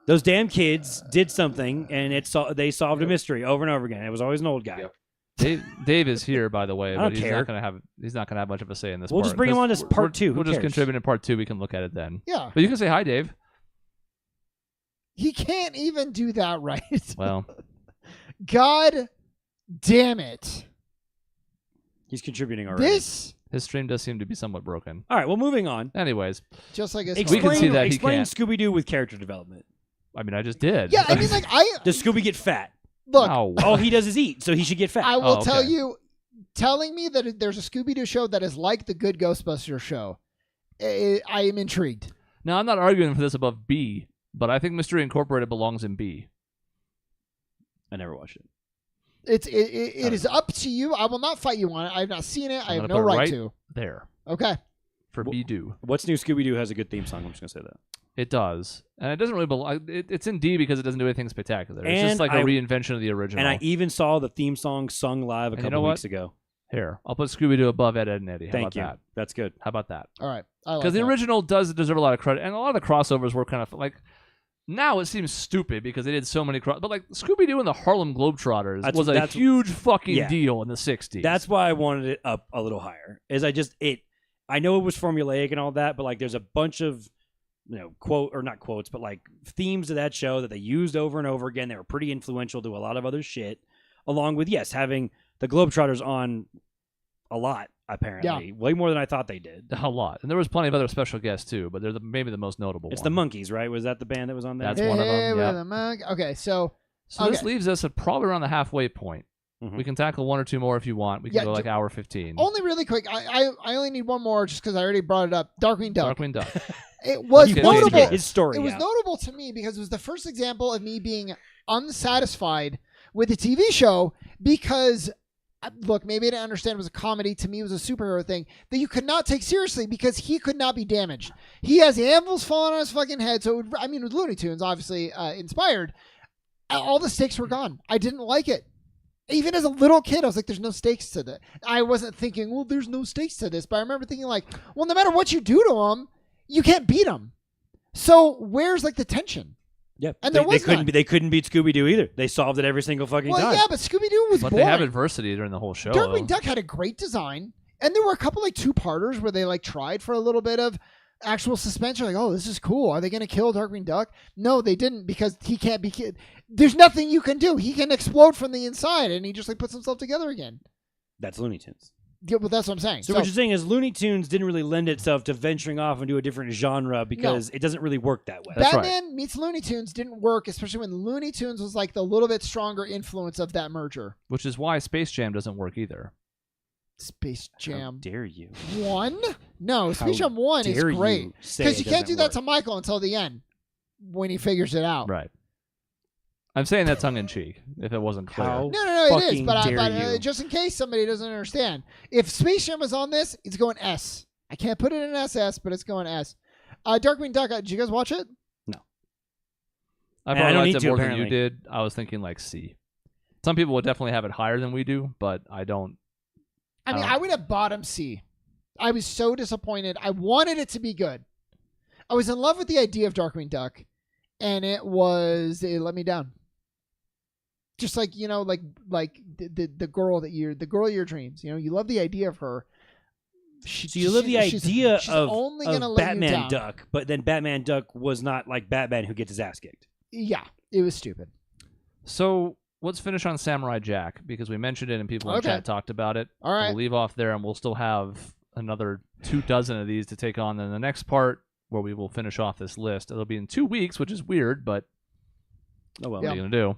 Those damn kids did something, and they solved a mystery over and over again. It was always an old guy. Yep. Dave is here, by the way, I but don't he's care. not gonna have much of a say in this. We'll part. just bring him on to part 2. We'll just contribute in part 2. We can look at it then. Yeah. But you can say hi, Dave. He can't even do that right. Well, God damn it. He's contributing already. This, his stream does seem to be somewhat broken. All right, well, moving on. Anyways, just like this We can see that he Explain can't. Scooby-Doo with character development. I mean, I just did. Yeah, I mean, like, Does Scooby get fat? look, No. All he does is eat, so he should get fat. I will Oh, tell okay. you, telling me that there's a Scooby-Doo show that is like the good Ghostbusters show, I am intrigued. Now, I'm not arguing for this above B, but I think Mystery Incorporated belongs in B. I never watched it. It is up to you. I will not fight you on it. I have not seen it. I I'm have gonna no put it right right to. There. Okay. For B-Do. What's new? Scooby-Doo has a good theme song. I'm just going to say that. It does. And it doesn't really belong. It's in D because it doesn't do anything spectacular. It's And just like a reinvention of the original. And I even saw the theme song sung live a And you couple know weeks what? ago. Here, I'll put Scooby-Doo above Ed, Edd, and Eddie. How Thank about you. that? That's good. How about that? All right. I like Because the that. original does deserve a lot of credit, and a lot of the crossovers were kind of like. Now it seems stupid because they did so many but like Scooby-Doo and the Harlem Globetrotters was a huge fucking deal in the 60s. That's why I wanted it up a little higher. I know it was formulaic and all that, but like there's a bunch of not quotes, but like themes of that show that they used over and over again. They were pretty influential to a lot of other shit, along with having the Globetrotters on a lot, apparently. Way more than I thought they did. a lot, and there was plenty of other special guests too, but they're maybe the most notable. It's one. the Monkeys, right? Was that the band that was on there? That's one of them. with Yeah. a mug. Okay, so This leaves us at probably around the halfway point. Mhm. We can tackle one or two more if you want. We can Yeah, go like hour 15. only really quick. I only need one more just because I already brought it up. Darkwing Duck. Darkwing Duck. It was He He wants to notable. get his story It was out. notable to me because it was the first example of me being unsatisfied with the TV show because, look, maybe I didn't understand it was a comedy. To me, it was a superhero thing that you could not take seriously because he could not be damaged. He has anvils falling on his fucking head. So, with Looney Tunes, obviously inspired, all the stakes were gone. I didn't like it. Even as a little kid, I was like, there's no stakes to that. I wasn't thinking, well, there's no stakes to this. But I remember thinking like, well, no matter what you do to him, you can't beat him. So where's like the tension? Yep. And there was none. They couldn't beat Scooby-Doo either. They solved it every single fucking Well, time. yeah, but Scooby-Doo was But boring. they have adversity during the whole show. Darkwing though. Duck had a great design, and there were a couple like two-parters where they like tried for a little bit of actual suspense. You're like, oh, this is cool. Are they going to kill Darkwing Duck? No, they didn't because he can't be killed. There's nothing you can do. He can explode from the inside, and he just like puts himself together again. That's Looney Tunes. Yeah, well, that's what I'm saying. So what you're saying is Looney Tunes didn't really lend itself to venturing off into a different genre because it doesn't really work that way. That's right. Batman meets Looney Tunes didn't work, especially when Looney Tunes was like the little bit stronger influence of that merger. Which is why Space Jam doesn't work either. Space How Jam dare you? 1? No, Space How Jam 1 is dare great. you say Because it you can't do doesn't that to Michael until the end when he figures it out. Right. I'm saying that tongue in cheek. If it wasn't clear. How No, it is. fucking But, dare you. just in case somebody doesn't understand, if Space Jam was on this, it's going S. I can't put it in SS, but it's going S. Darkwing Duck. Did you guys watch it? I Man, I probably don't liked need it to, more than you apparently. did. I was thinking like C. Some people would definitely have it higher than we do, but I don't. I mean, I would have bottom C. I was so disappointed. I wanted it to be good. I was in love with the idea of Darkwing Duck, and it let me down. Just like the girl of your dreams. You love the idea of her. So you love the idea she's only gonna of let you Batman down. Duck, but then Batman Duck was not like Batman who gets his ass kicked. Yeah, it was stupid. So let's finish on Samurai Jack because we mentioned it and people in Okay. chat talked about it. All right. We'll leave off there and we'll still have another 24 of these to take on. Then the next part where we will finish off this list, it'll be in 2 weeks, which is weird, but Oh well. what are you gonna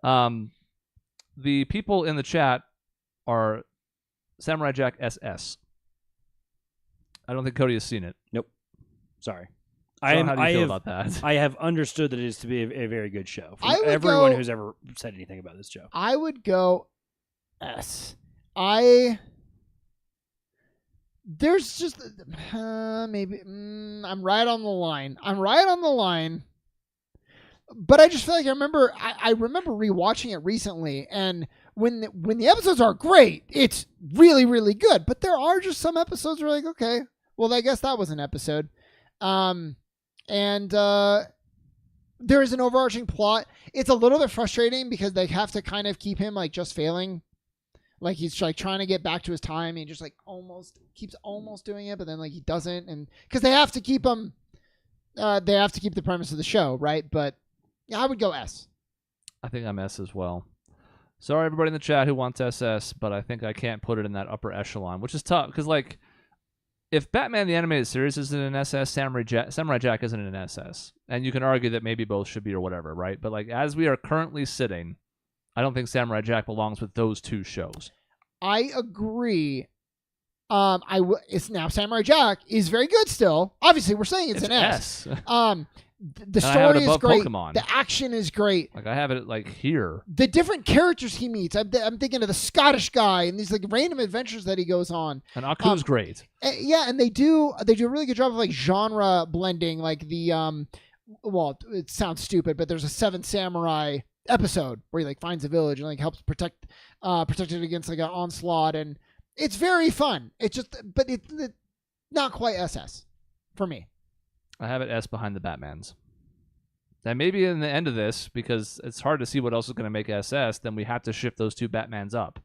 do? The people in the chat are Samurai Jack SS. I don't think Cody has seen it. Sorry. Sean, how do you feel about that? I have understood that it is to be a very good show. From I would everyone go- who's ever said anything about this show. I would go S. There's just maybe I'm right on the line. But I just feel like I remember rewatching it recently, and when the episodes are great, it's really, really good. But there are just some episodes where like, okay, well, I guess that was an episode. There is an overarching plot. It's a little bit frustrating because they have to kind of keep him like just failing. Like he's like trying to get back to his time and he just like keeps almost doing it, but then like he doesn't. And because they have to keep him, they have to keep the premise of the show, right? But yeah, I would go S. I think I'm S as well. Sorry, everybody in the chat who wants SS, but I think I can't put it in that upper echelon, which is tough because like if Batman the Animated Series isn't an SS, Samurai Jack isn't an SS. And you can argue that maybe both should be or whatever, right? But like as we are currently sitting, I don't think Samurai Jack belongs with those two shows. I agree. It's now Samurai Jack is very good still. Obviously, we're saying it's an S. The And I have it story is above great. Pokemon. The action is great. Like I have it like here. The different characters he meets. I'm thinking of the Scottish guy and these like random adventures that he goes on. And Aku's great. Yeah, and they do a really good job of like genre blending. Like the well, it sounds stupid, but there's a Seven Samurai episode where he like finds a village and like helps protect it against like an onslaught, and it's very fun. It's just, but it's not quite SS for me. I have it S behind the Batmans. And maybe in the end of this, because it's hard to see what else is going to make SS, then we have to shift those two Batmans up.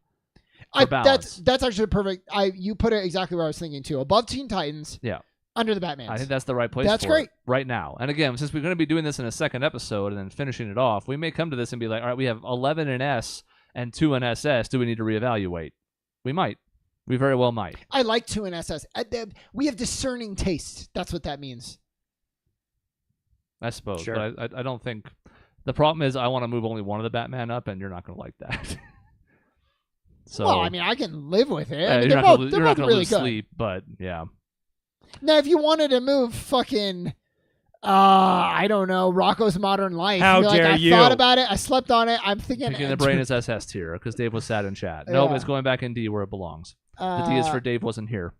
For balance. That's actually perfect. You put it exactly where I was thinking too. Above Teen Titans. Yeah. Under the Batmans. I think that's the right place That's for great. it right now. And again, since we're going to be doing this in a second episode and then finishing it off, we may come to this and be like, all right, we have 11 in S and 2 in SS. Do we need to reevaluate? We might. We very well might. I like 2 in SS. We have discerning taste. That's what that means. I suppose. Sure. But I don't think... The problem is I want to move only one of the Batman up, and you're not going to like that. So, Well, I mean, I can live with it. yeah, I mean, you're they're not both going to really lose good. sleep, but yeah. Now, if you wanted to move fucking, I don't know, Rocco's Modern Life. How you're like, dare I you. thought about it. I slept on it. I'm thinking. Picking the brain is SS tier because Dave was sad in chat. No, Yeah. it's going back in D where it belongs. The D is for Dave wasn't here.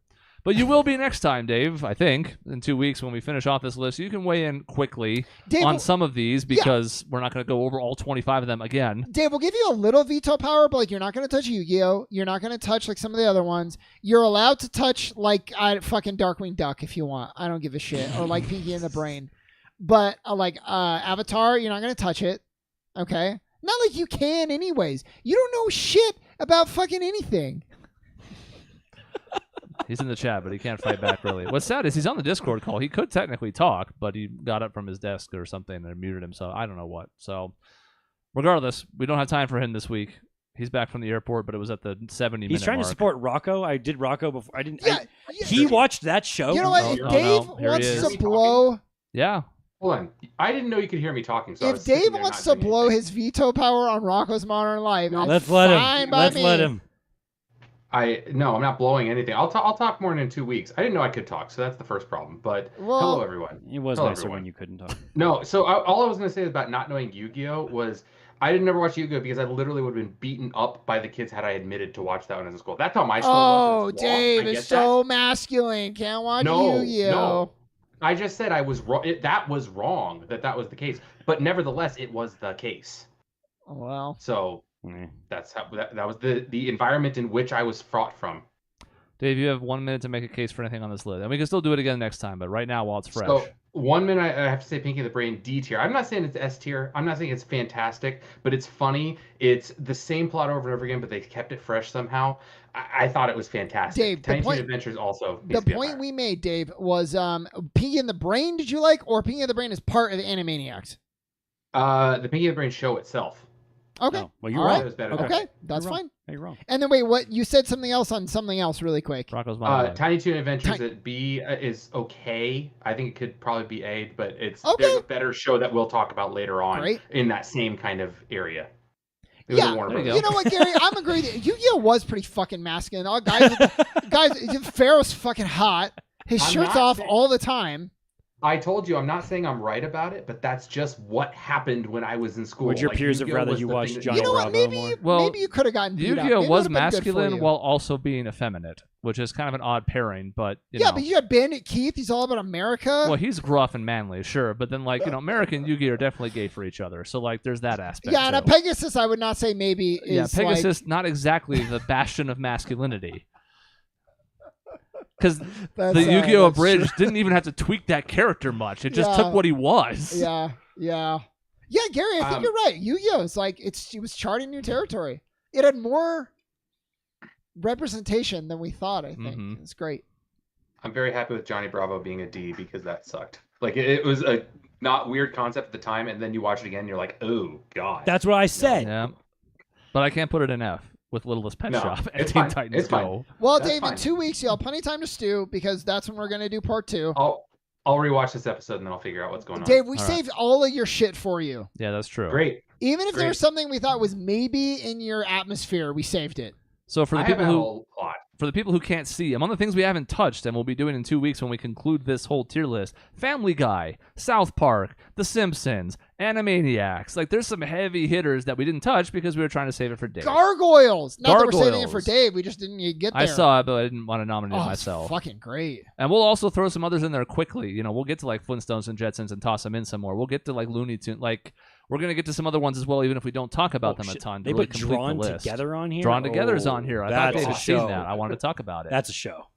But you will be next time, Dave, I think, in 2 weeks when we finish off this list. You can weigh in quickly Dave, on some of these because we're not going to go over all 25 of them again. Dave, we'll give you a little veto power, but like you're not going to touch Yu-Gi-Oh! You're not going to touch like some of the other ones. You're allowed to touch like fucking Darkwing Duck if you want. I don't give a shit. Or like Pinky and the Brain. But like Avatar, you're not going to touch it. Okay? Not like you can anyways. You don't know shit about fucking anything. He's in the chat, but he can't fight back really. What's sad is he's on the Discord call. He could technically talk, but he got up from his desk or something and muted himself. I don't know what. So regardless, we don't have time for him this week. He's back from the airport, but it was at the 70-minute He's trying mark. to support Rocco. I did Rocco before. I didn't. Yeah, He watched that show. You know what? Oh, If no, Dave no. Here he wants is. to blow... Yeah. Hold on. I didn't know you could hear me talking. So I If was sitting Dave there wants not to doing blow anything. his veto power on Rocco's Modern Life, No, that's Let's let fine him. by Let's me. let him. No, I'm not blowing anything. I'll talk more in 2 weeks. I didn't know I could talk, so that's the first problem. But hello, everyone. It was Hello, nicer everyone. when you couldn't talk. No, so all I was going to say about not knowing Yu-Gi-Oh! Was I didn't ever watch Yu-Gi-Oh! Because I literally would have been beaten up by the kids had I admitted to watch that when I was in school. That's how my school was. Oh, It's wrong. Dave I is get so masculine. Can't watch Yu-Gi-Oh. No. I just said I was wrong. That was wrong that was the case. But nevertheless, it was the case. Oh, well. So that's how that was the environment in which I was fraught from. Dave, you have 1 minute to make a case for anything on this list. And we can still do it again next time, but right now, while it's fresh. So 1 minute, I have to say Pinky the Brain D tier. I'm not saying it's S tier. I'm not saying it's fantastic, but it's funny. It's the same plot over and over again, but they kept it fresh somehow. I thought it was fantastic. Dave, Tiny Toon Adventures also. The point we made, Dave, was Pinky and the Brain, did you like? Or Pinky and the Brain is part of Animaniacs? The Pinky and the Brain show itself. Okay. Oh, well, you're All wrong. right. It was better. Okay, that's fine. You're wrong. And then wait, what you said something else on something else really quick. Rocco's Monologue. Tiny Toon Adventures at B is okay. I think it could probably be A, but there's a better show that we'll talk about later on in that same kind of area. Yeah, you know what, Gary? I'm agreeing. Yu-Gi-Oh was pretty fucking masculine. All guys, Pharaoh's fucking hot. His shirt's off all the time. I told you, I'm not saying I'm right about it, but that's just what happened when I was in school. Would your peers have rather you watch Johnny Bravo more? Maybe you could have gotten beat up. Yu-Gi-Oh was masculine while also being effeminate, which is kind of an odd pairing, but you know. But you got Bandit Keith. He's all about America. Well, he's gruff and manly, sure, but then American Yu-Gi-Oh are definitely gay for each other, so there's that aspect. Yeah, and a Pegasus, I would not say maybe is Pegasus, not exactly the bastion of masculinity. Because the Yu-Gi-Oh! Abridged didn't even have to tweak that character much. It just took what he was. Yeah, Gary, I think you're right. Yu-Gi-Oh! Is it was charting new territory. It had more representation than we thought, I think. It's great. I'm very happy with Johnny Bravo being a D because that sucked. It was a not weird concept at the time, and then you watch it again, and you're like, oh, God. That's what I said. Yeah. But I can't put it in F. With Littlest Pet Shop and Teen Titans Go. Well, Dave, in 2 weeks, you'll have plenty of time to stew because that's when we're going to do part 2. I'll rewatch this episode and then I'll figure out what's going on. Dave, we saved all of your shit for you. Yeah, that's true. Great. Even if there was something we thought was maybe in your atmosphere, we saved it. So for the people who can't see, among the things we haven't touched and we'll be doing in 2 weeks when we conclude this whole tier list, Family Guy, South Park, The Simpsons, Animaniacs. There's some heavy hitters that we didn't touch because we were trying to save it for Dave. Gargoyles. Not that we're saving it for Dave. We just didn't get there. I saw it, but I didn't want to nominate it myself. It's fucking great. And we'll also throw some others in there quickly. We'll get to Flintstones and Jetsons and toss them in some more. We'll get to Looney Tunes. We're going to get to some other ones as well, even if we don't talk about them a ton. They really put Drawn the list. Together on here? Drawn Together is on here. I thought Dave had seen show. that. I wanted to talk about it. That's a show.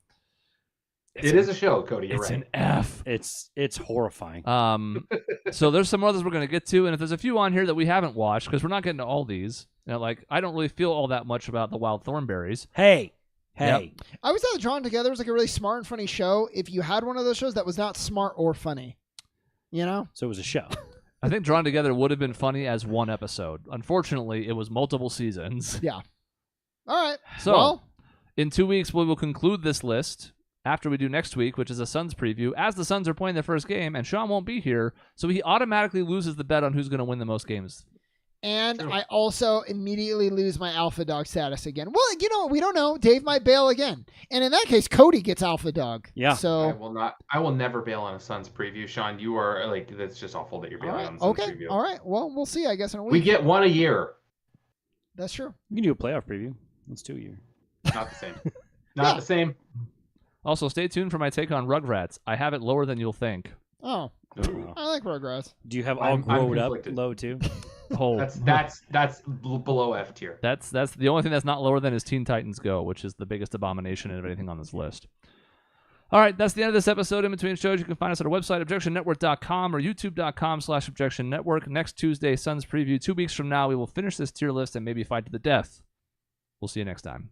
It is a show, Cody. You're it's right. It's an F. It's horrifying. So there's some others we're going to get to, and if there's a few on here that we haven't watched, because we're not getting to all these, I don't really feel all that much about the Wild Thornberries. Hey. I always thought Drawn Together was a really smart and funny show. If you had one of those shows that was not smart or funny, So it was a show. I think Drawn Together would have been funny as one episode. Unfortunately, it was multiple seasons. Yeah. All right. So, in 2 weeks, we will conclude this list after we do next week, which is a Suns preview, as the Suns are playing their first game, and Sean won't be here, so he automatically loses the bet on who's going to win the most games. And I also immediately lose my alpha dog status again. Well, we don't know. Dave might bail again. And in that case, Cody gets alpha dog. Yeah. So I will never bail on a Suns preview. Sean, you are that's just awful that you're bailing on the Suns preview. All right. Well, we'll see, I guess, in a week. We get one a year. That's true. You can do a playoff preview. Let's do a year. Not the same. Not the same. Also, stay tuned for my take on Rugrats. I have it lower than you'll think. Oh. I like Rugrats. Do you have all growed up low too? Oh, that's below F tier. That's the only thing that's not lower than is Teen Titans Go, which is the biggest abomination of anything on this list. All right, that's the end of this episode. In between shows, you can find us at our website, objectionnetwork.com or youtube.com/objectionnetwork. Next Tuesday, Suns preview. 2 weeks from now, we will finish this tier list and maybe fight to the death. We'll see you next time.